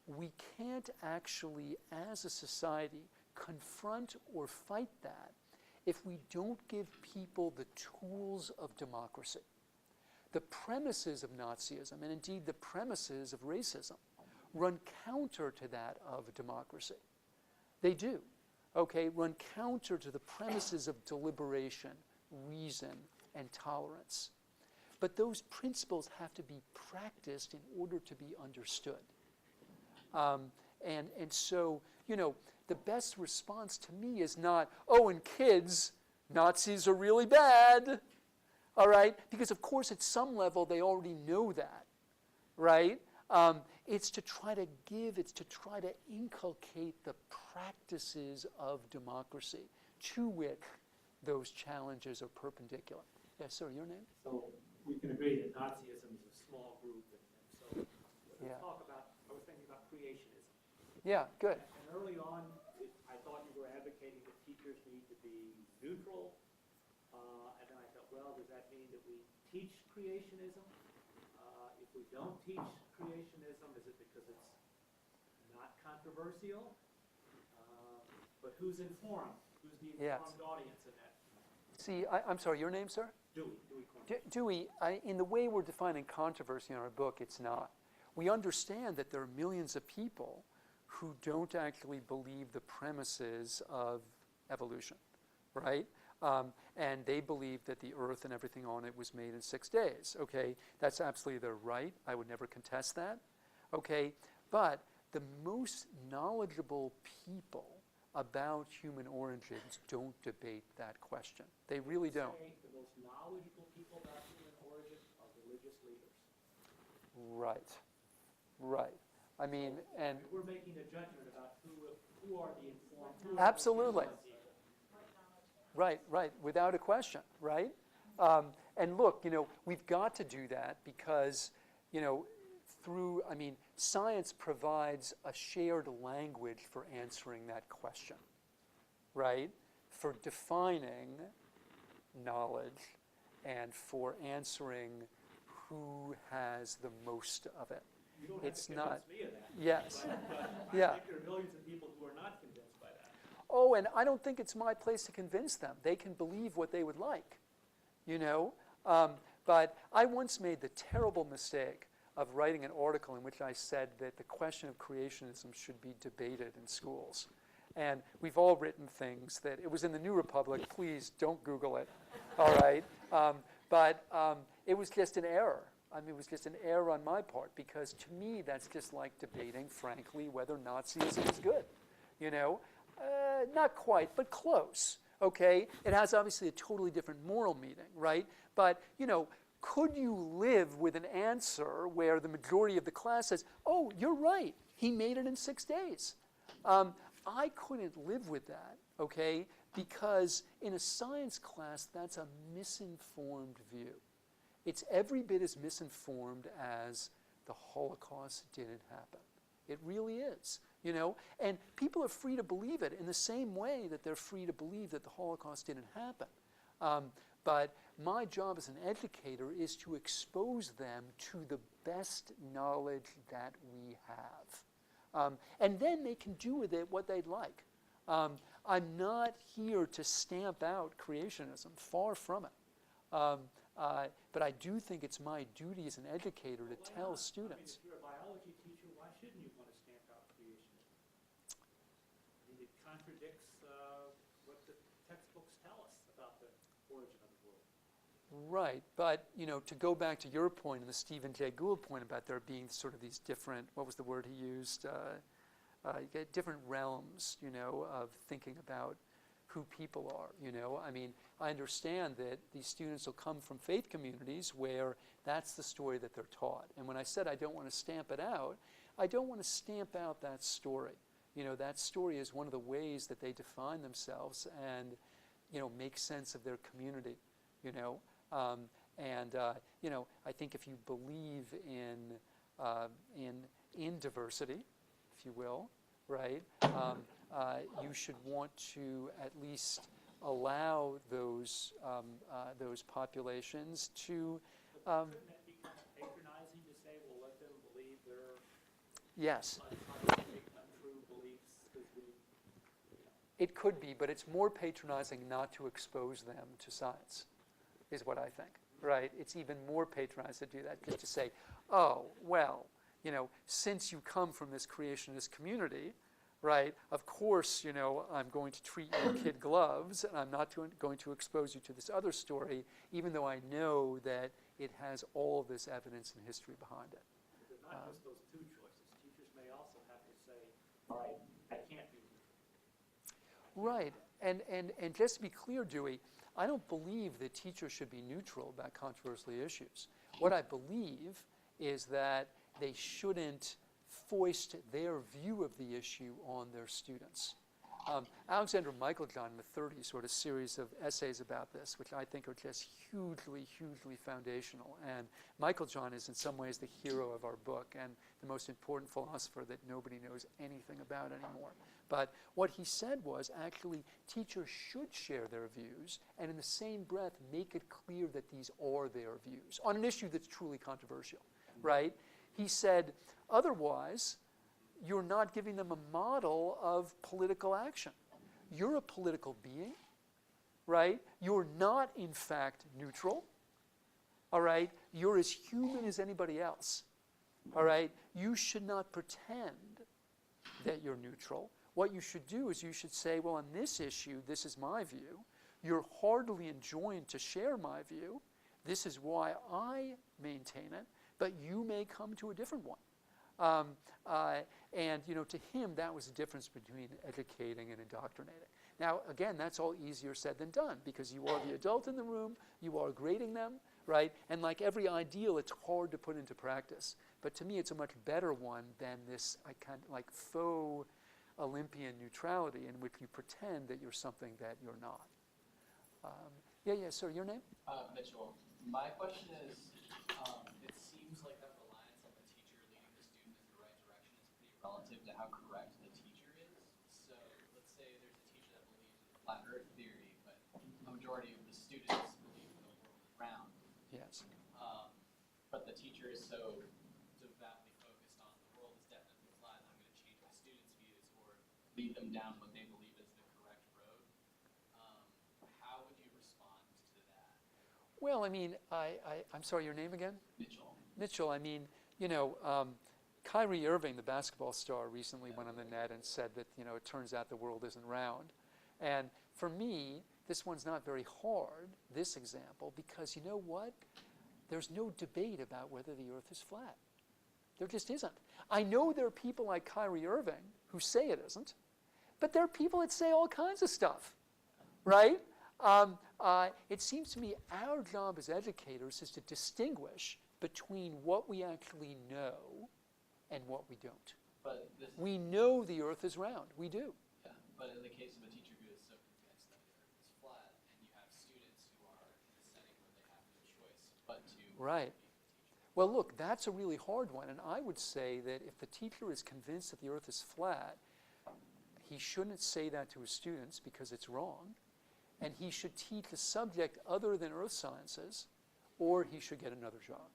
we can't actually, as a society, confront or fight that if we don't give people the tools of democracy. The premises of Nazism, and indeed the premises of racism, run counter to that of democracy. They do, okay, run counter to the premises of deliberation, reason, and tolerance. But those principles have to be practiced in order to be understood. And so, the best response to me is not, oh, and kids, Nazis are really bad, all right? Because, of course, at some level, they already know that, right? It's to try to inculcate the practices of democracy to which those challenges are perpendicular. Yes, sir, your name?
So we can agree that Nazism is a small group, and so let's
Yeah.
talk about, I was thinking about creationism.
Yeah, good.
And early on, I thought you were advocating that teachers need to be neutral, and then I thought, well, does that mean that we teach creationism? If we don't teach creationism, is it because it's not controversial? But who's informed? Who's the informed audience in that?
See, I'm sorry, your name, sir?
Dewey Cornwell.
Dewey, in the way we're defining controversy in our book, it's not. We understand that there are millions of people who don't actually believe the premises of evolution, right? And they believe that the earth and everything on it was made in 6 days, okay? That's absolutely their right. I would never contest that, okay? But the most knowledgeable people about human origins don't debate that question. They really don't.
The most knowledgeable people about human origin are religious leaders.
Right. I mean, and
We're making a judgment about who are the informed.
absolutely. Right, without a question, right? And look, we've got to do that because, science provides a shared language for answering that question, right? For defining knowledge and for answering who has the most of it.
You don't have
It's
to
not.
convince me of that.
Yes.
But
Yeah.
I think there are millions of people who are not convinced by that.
Oh, and I don't think it's my place to convince them. They can believe what they would like, you know. But I once made the terrible mistake of writing an article in which I said that the question of creationism should be debated in schools. And we've all written things that, it was in the New Republic, please don't Google it, all right? But it was just an error. I mean, it was just an error on my part, because to me, that's just like debating, frankly, whether Nazism is good, you know? Not quite, but close, okay? It has obviously a totally different moral meaning, right? But, you know, could you live with an answer where the majority of the class says, oh, you're right, he made it in 6 days? I couldn't live with that, okay? Because in a science class, that's a misinformed view. It's every bit as misinformed as the Holocaust didn't happen. It really is, you know? And people are free to believe it in the same way that they're free to believe that the Holocaust didn't happen. But my job as an educator is to expose them to the best knowledge that we have. And then they can do with it what they'd like. I'm not here to stamp out creationism, far from it. But I do think it's my duty as an educator to tell students.
I mean, if you're a biology teacher, why shouldn't you want to stamp out creationism? I mean, it contradicts what the textbooks tell us about the origin of the world.
Right, but you know, to go back to your point and the Stephen Jay Gould point about there being sort of these different, what was the word he used? You get different realms, you know, of thinking about who people are, you know. I mean, I understand that these students will come from faith communities where that's the story that they're taught. And when I said I don't want to stamp it out, I don't want to stamp out that story. You know, that story is one of the ways that they define themselves and, you know, make sense of their community, you know. You know, I think if you believe in diversity, if you will, right, you should want to at least allow those populations to.
Shouldn't that be kind of patronizing to say, well, let them believe their
Yes.
untrue beliefs? Because we, you know.
It could be, but it's more patronizing not to expose them to science, is what I think, right? It's even more patronizing to do that, just to say, oh, well, you know, since you come from this creationist community, right, of course, you know, I'm going to treat you with kid gloves, and I'm not going to expose you to this other story, even though I know that it has all of this evidence and history behind it.
There's not just those two choices. Teachers may also have to say, all right, I can't be neutral.
Right, and just to be clear, Dewey, I don't believe that teachers should be neutral about controversial issues. What I believe is that they shouldn't foist their view of the issue on their students. Alexander Michaeljohn in the 30s wrote a series of essays about this, which I think are just hugely, hugely foundational. And Michaeljohn is in some ways the hero of our book and the most important philosopher that nobody knows anything about anymore. But what he said was actually teachers should share their views and in the same breath make it clear that these are their views on an issue that's truly controversial, right? He said, otherwise, you're not giving them a model of political action. You're a political being, right? You're not, in fact, neutral, all right? You're as human as anybody else, all right? You should not pretend that you're neutral. What you should do is you should say, well, on this issue, this is my view. You're heartily enjoined to share my view. This is why I maintain it, but you may come to a different one. And, you know, to him, that was the difference between educating and indoctrinating. Now, again, that's all easier said than done because you are the adult in the room, you are grading them, right? And like every ideal, it's hard to put into practice. But to me, it's a much better one than this kind of like faux Olympian neutrality in which you pretend that you're something that you're not. Yeah, sir, your name?
Mitchell. My question is, it seems like that reliance on the teacher leading the student in the right direction is pretty relative to how correct the teacher is. So let's say there's a teacher that believes in flat earth theory, but a majority of the students believe in the world is round.
Yes.
But the teacher is so devoutly focused lead them down what they believe is the correct road. How would you respond to that?
Well, I mean, I'm sorry, your name again?
Mitchell.
Mitchell, I mean, Kyrie Irving, the basketball star, recently went on the net and said that, it turns out the world isn't round. And for me, this one's not very hard, this example, because you know what? There's no debate about whether the earth is flat. There just isn't. I know there are people like Kyrie Irving who say it isn't, but there are people that say all kinds of stuff, right? It seems to me our job as educators is to distinguish between what we actually know and what we don't.
But
We know the earth is round. We do.
yeah, but in the case of a teacher who is so convinced that the earth is flat, and you have students who are in a setting where they have no choice but to
Right.
believe the teacher.
Well, look, that's a really hard one, and I would say that if the teacher is convinced that the earth is flat, he shouldn't say that to his students because it's wrong, and he should teach a subject other than earth sciences, or he should get another job,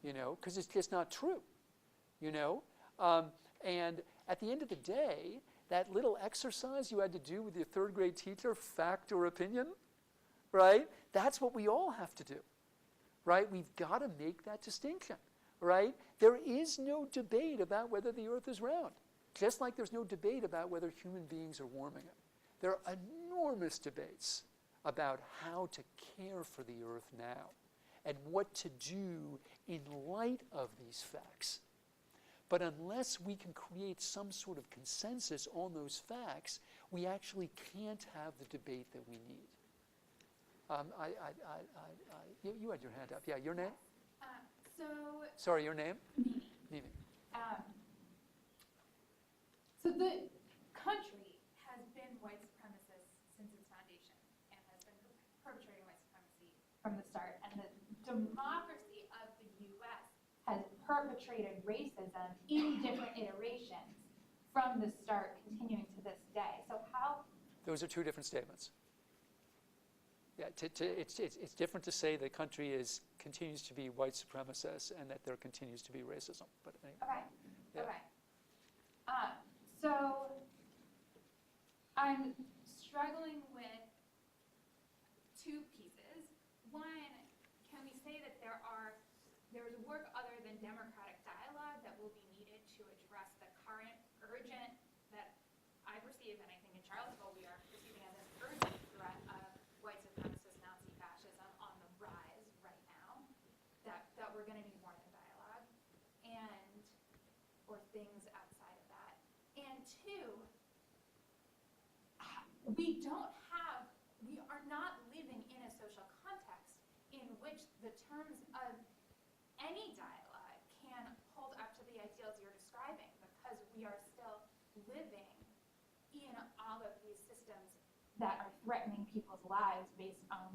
because it's just not true, and at the end of the day, that little exercise you had to do with your third grade teacher, fact or opinion, right? That's what we all have to do. Right? We've got to make that distinction, right? There is no debate about whether the earth is round, just like there's no debate about whether human beings are warming it. There are enormous debates about how to care for the earth now and what to do in light of these facts. But unless we can create some sort of consensus on those facts, we actually can't have the debate that we need. You had your hand up. Yeah, your name? Sorry, your name?
Mimi.
Mimi.
So the country has been white supremacist since its foundation and has been perpetrating white supremacy from the start. And the democracy of the U.S. has perpetrated racism in different iterations from the start, continuing to this day. So how?
Those are two different statements. Yeah, it's different to say the country continues to be white supremacist and that there continues to be racism. But anyway,
Okay.
Yeah.
Okay. So I'm struggling with two pieces. One, can we say that there is work other than democratic dialogue that will be needed to address the current urgent that I perceive, and I think in Charlottesville we are perceiving as an urgent threat of white supremacist Nazi fascism on the rise right now, that we're going to need more than dialogue, or things outside of that. And two, we are not living in a social context in which the terms of any dialogue can hold up to the ideals you're describing, because we are still living in all of these systems that are threatening people's lives based on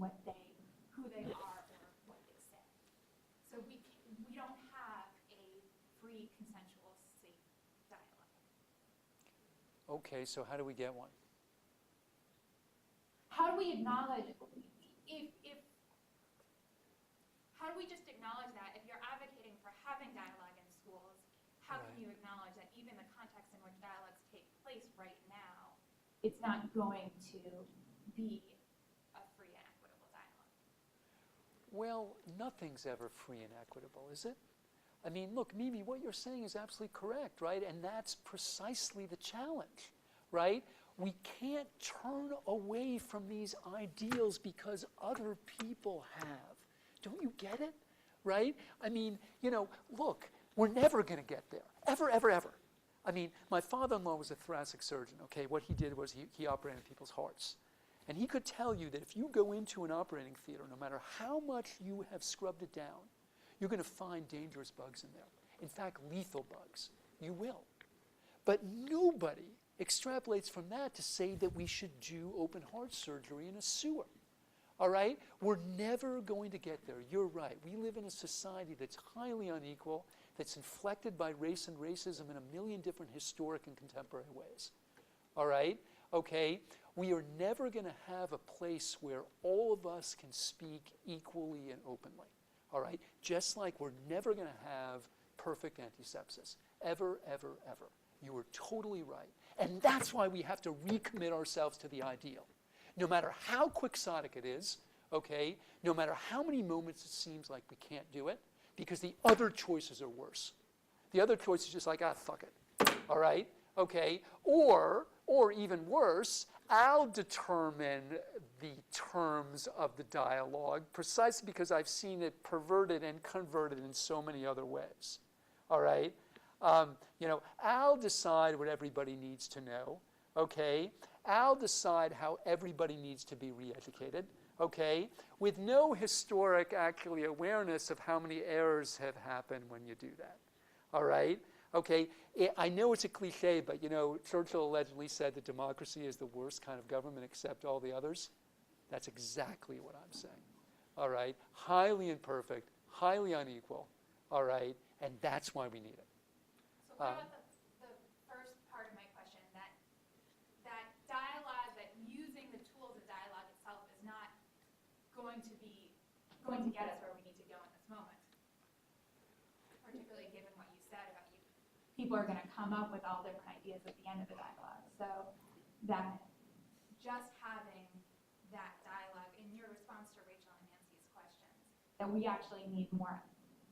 who they are or what they say. So we don't have a free, consensual, safe dialogue.
okay, so how do we get one?
How do we acknowledge, how do we just acknowledge that if you're advocating for having dialogue in schools, how can you acknowledge that even the context in which dialogues take place right now, it's not going to be a free and equitable dialogue?
Well, nothing's ever free and equitable, is it? I mean, look, Mimi, what you're saying is absolutely correct, right? And that's precisely the challenge, right? We can't turn away from these ideals because other people have. Don't you get it? Right? I mean, look, we're never going to get there. Ever, ever, ever. I mean, my father-in-law was a thoracic surgeon, okay? What he did was he operated on people's hearts. And he could tell you that if you go into an operating theater, no matter how much you have scrubbed it down, you're going to find dangerous bugs in there. In fact, lethal bugs. You will. But nobody extrapolates from that to say that we should do open heart surgery in a sewer. All right? We're never going to get there. You're right. We live in a society that's highly unequal, that's inflected by race and racism in a million different historic and contemporary ways. All right? Okay? We are never going to have a place where all of us can speak equally and openly. All right? Just like we're never going to have perfect antisepsis. Ever, ever, ever. You are totally right. And that's why we have to recommit ourselves to the ideal. No matter how quixotic it is, okay, no matter how many moments it seems like we can't do it, because the other choices are worse. The other choice is just like, fuck it, all right, okay? Or even worse, I'll determine the terms of the dialogue precisely because I've seen it perverted and converted in so many other ways, all right? I'll decide what everybody needs to know, okay? I'll decide how everybody needs to be re-educated, okay? With no historic, actually, awareness of how many errors have happened when you do that, all right? Okay, I know it's a cliche, but Churchill allegedly said that democracy is the worst kind of government except all the others. That's exactly what I'm saying, all right? Highly imperfect, highly unequal, all right? And that's why we need it.
So what about the first part of my question, that dialogue, that using the tools of dialogue itself is not going to get us where we need to go in this moment? Particularly given what you said about people are going to come up with all different ideas at the end of the dialogue. So that just having that dialogue, in your response to Rachel and Nancy's questions, that we actually need more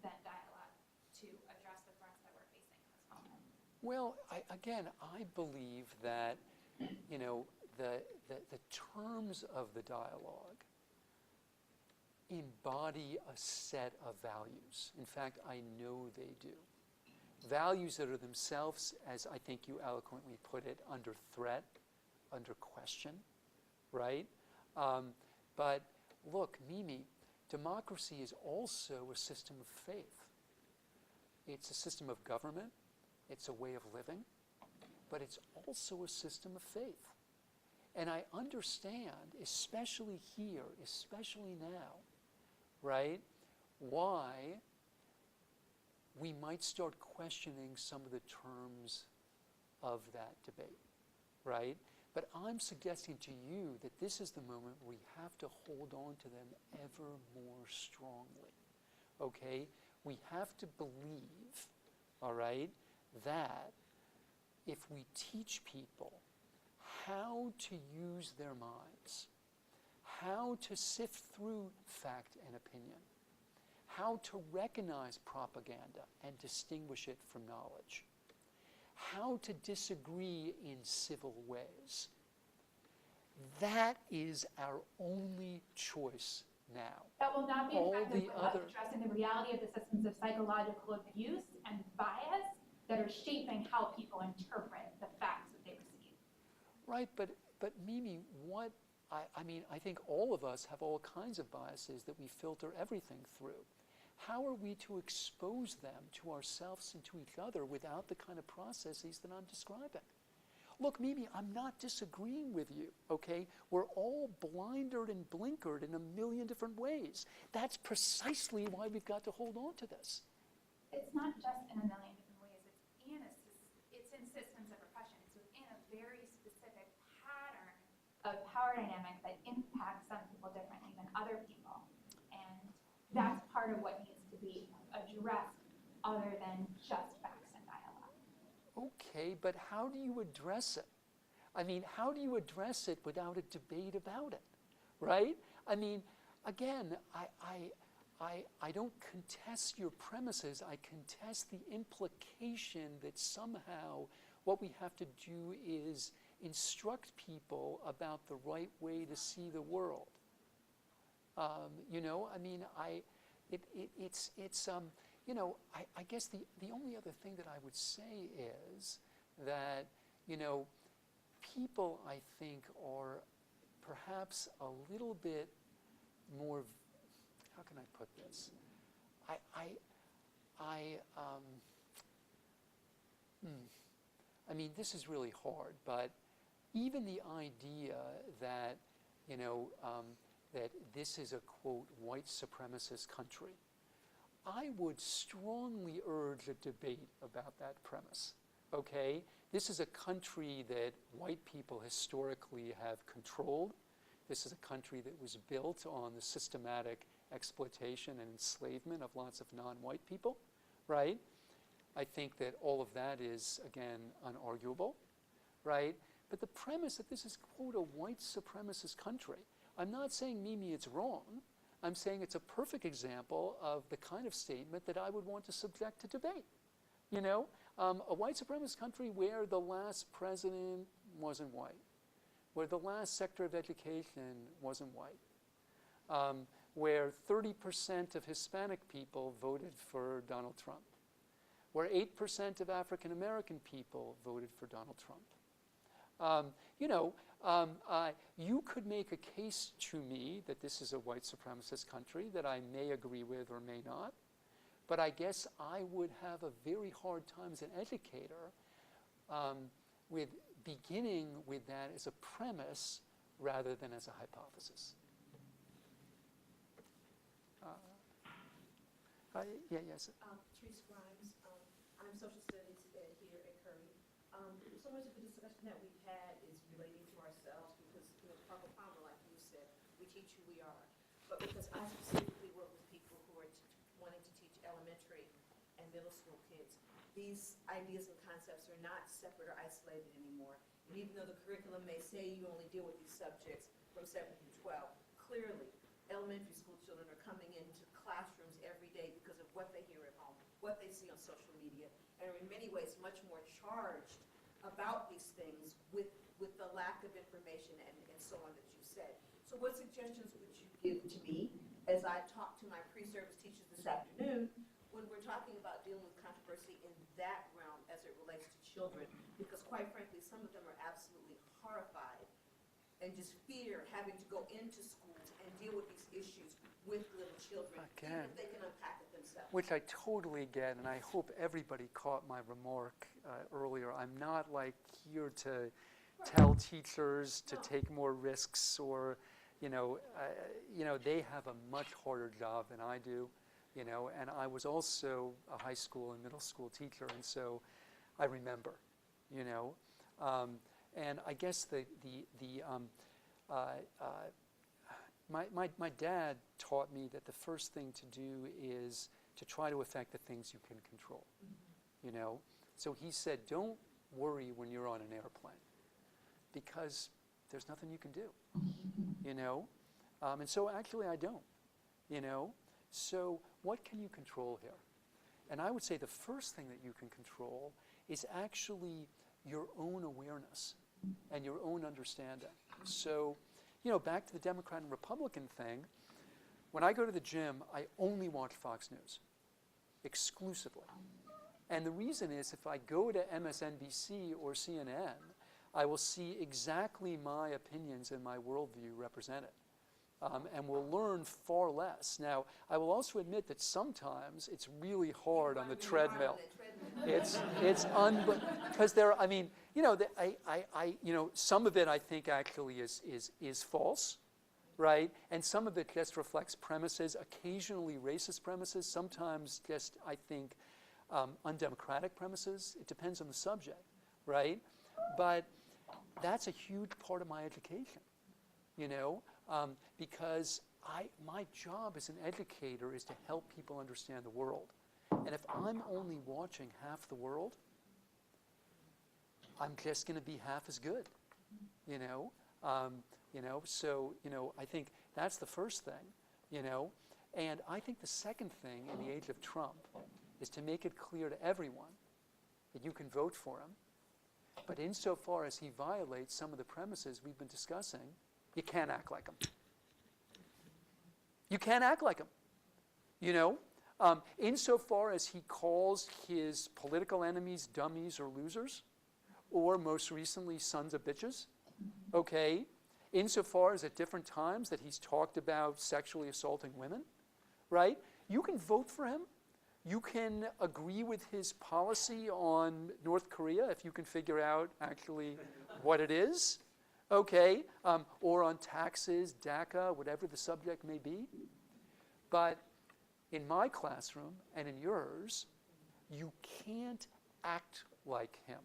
than dialogue to address the threats that we're facing in this moment.
Well, I believe that, the terms of the dialogue embody a set of values. In fact, I know they do. Values that are themselves, as I think you eloquently put it, under threat, under question, right? But look, Mimi, democracy is also a system of faith. It's a system of government. It's a way of living. But it's also a system of faith. And I understand, especially here, especially now, right, why we might start questioning some of the terms of that debate, right? But I'm suggesting to you that this is the moment where we have to hold on to them ever more strongly, okay? We have to believe, all right, that if we teach people how to use their minds, how to sift through fact and opinion, how to recognize propaganda and distinguish it from knowledge, how to disagree in civil ways. That is our only choice now.
That will not be
All
effective
the
without
other-
addressing the reality of the systems of psychological abuse and bias that are shaping how people interpret the facts that they receive.
Right, but Mimi, I think all of us have all kinds of biases that we filter everything through. How are we to expose them to ourselves and to each other without the kind of processes that I'm describing? Look, Mimi, I'm not disagreeing with you, okay? We're all blindered and blinkered in a million different ways. That's precisely why we've got to hold on to this.
It's not just in a million different ways. It's in systems of oppression. It's within a very specific pattern of power dynamic that impacts some people differently than other people. And that's part of what needs to be addressed other than just facts and dialogue.
Okay, but how do you address it? How do you address it without a debate about it, right? Again, I don't contest your premises. I contest the implication that somehow what we have to do is instruct people about the right way to see the world. I guess the only other thing that I would say is that, people, I think, are perhaps a little bit more, how can I put this? This is really hard, but even the idea that, that this is a, quote, white supremacist country, I would strongly urge a debate about that premise, okay? This is a country that white people historically have controlled. This is a country that was built on the systematic exploitation and enslavement of lots of non-white people, right? I think that all of that is, again, unarguable. right? But the premise that this is, quote, a white supremacist country, I'm not saying, Mimi, it's wrong. I'm saying it's a perfect example of the kind of statement that I would want to subject to debate. You know, a white supremacist country where the last president wasn't white, where the last sector of education wasn't white, where 30% of Hispanic people voted for Donald Trump, where 8% of African American people voted for Donald Trump. You know, you could make a case to me that this is a white supremacist country that I may agree with or may not, but I guess I would have a very hard time as an educator with beginning with that as a premise rather than as a hypothesis. Yes.
Teresa Grimes, I'm social studies ed here at Curry. So much of the discussion that we've had is relating to ourselves because, you know, Parker Palmer, like you said, we teach who we are. But because I specifically work with people who are wanting to teach elementary and middle school kids, these ideas and concepts are not separate or isolated anymore. And even though the curriculum may say you only deal with these subjects from 7 through 12, clearly elementary school children are coming into classrooms every day because of what they hear at home, what they see on social media, and are in many ways much more charged about these things with the lack of information and so on that you said. So what suggestions would you give to me as I talk to my pre-service teachers this afternoon when we're talking about dealing with controversy in that realm as it relates to children? Because quite frankly, some of them are absolutely horrified and just fear having to go into schools and deal with these issues with little children, even if they can unpack it themselves.
Which I totally get, and I hope everybody caught my remark earlier. I'm not like here to tell teachers to take more risks, or, you know, they have a much harder job than I do, you know. And I was also a high school and middle school teacher, and so I remember, you know. And I guess my dad taught me that the first thing to do is to try to affect the things you can control, you know. So he said, don't worry when you're on an airplane because there's nothing you can do, you know. And so actually I don't, you know. So what can you control here? And I would say the first thing that you can control is actually your own awareness and your own understanding. So, you know, back to the Democrat and Republican thing, when I go to the gym, I only watch Fox News, exclusively. And the reason is if I go to MSNBC or CNN, I will see exactly my opinions and my worldview represented. And will learn far less. Now, I will also admit that sometimes it's really hard on the treadmill. It's because there. I mean, you know, you know, some of it I think actually is false, right? And some of it just reflects premises, occasionally racist premises. Sometimes just I think undemocratic premises. It depends on the subject, right? But that's a huge part of my education, you know. Because my job as an educator is to help people understand the world. And if I'm only watching half the world, I'm just going to be half as good, you know. So, you know, I think that's the first thing, you know. And I think the second thing in the age of Trump is to make it clear to everyone that you can vote for him. But insofar as he violates some of the premises we've been discussing, you can't act like him. You can't act like him, you know. Insofar as he calls his political enemies dummies or losers, or most recently sons of bitches, okay. Insofar as at different times that he's talked about sexually assaulting women, right? You can vote for him. You can agree with his policy on North Korea if you can figure out actually what it is. Okay, or on taxes, DACA, whatever the subject may be. But in my classroom and in yours, you can't act like him,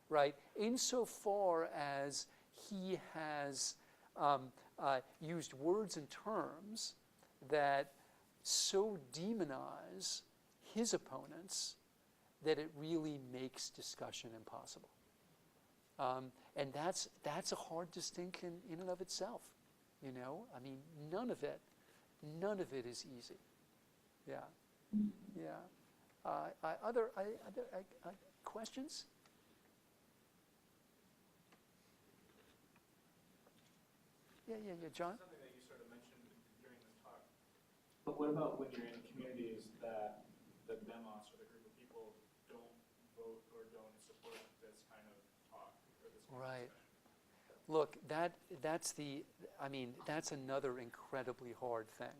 right? Insofar as he has used words and terms that so demonize his opponents that it really makes discussion impossible. And that's a hard distinction in and of itself, you know? I mean, none of it is easy. Yeah, yeah. Other questions? Yeah, John?
Something that you sort of mentioned during the talk. But what about when you're in communities that the demos or the group of people don't vote or don't support this kind of talk or this kind
Right.
of discussion?
Look, that's another incredibly hard thing,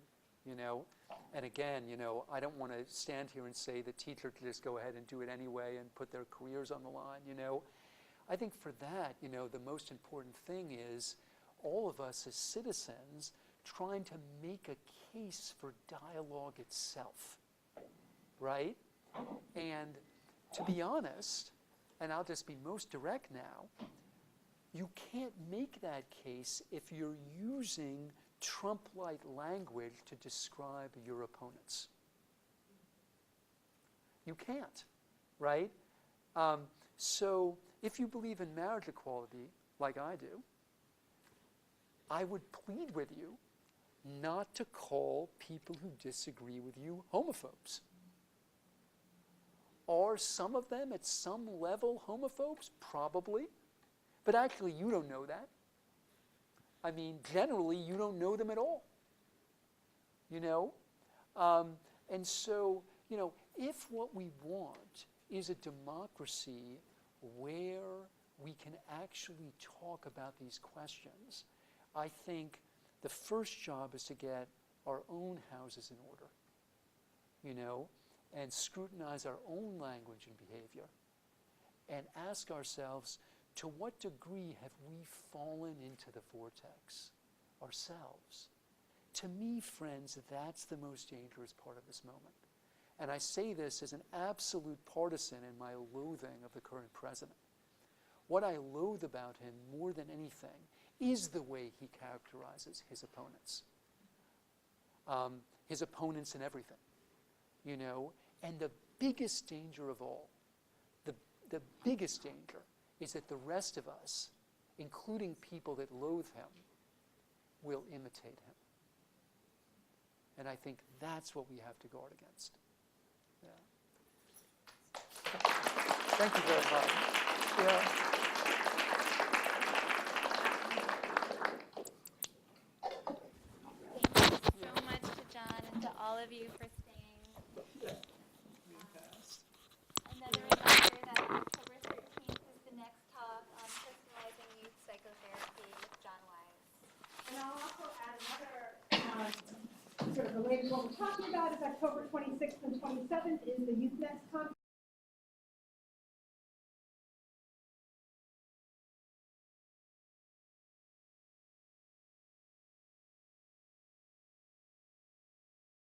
you know? And again, you know, I don't want to stand here and say that teachers can just go ahead and do it anyway and put their careers on the line, you know? I think for that, you know, the most important thing is all of us as citizens trying to make a case for dialogue itself, right? And to be honest, and I'll just be most direct now, you can't make that case if you're using Trump-like language to describe your opponents. You can't, right? So if you believe in marriage equality, like I do, I would plead with you not to call people who disagree with you homophobes. Are some of them at some level homophobes? Probably. But actually, you don't know that. I mean, generally, you don't know them at all. You know? And so, you know, if what we want is a democracy where we can actually talk about these questions, I think the first job is to get our own houses in order, you know, and scrutinize our own language and behavior, and ask ourselves, to what degree have we fallen into the vortex ourselves? To me, friends, that's the most dangerous part of this moment. And I say this as an absolute partisan in my loathing of the current president. What I loathe about him more than anything is the way he characterizes his opponents. His opponents in everything, you know? And the biggest danger of all, the biggest danger is that the rest of us, including people that loathe him, will imitate him. And I think that's what we have to guard against. Yeah. Thank you very much. Yeah.
Thank you so much to John and to all of you for staying. Another reminder that October 13th is the next talk on personalizing youth psychotherapy with John Wise.
And I'll also add another sort of related to what we're talking about is October 26th and 27th is the Youth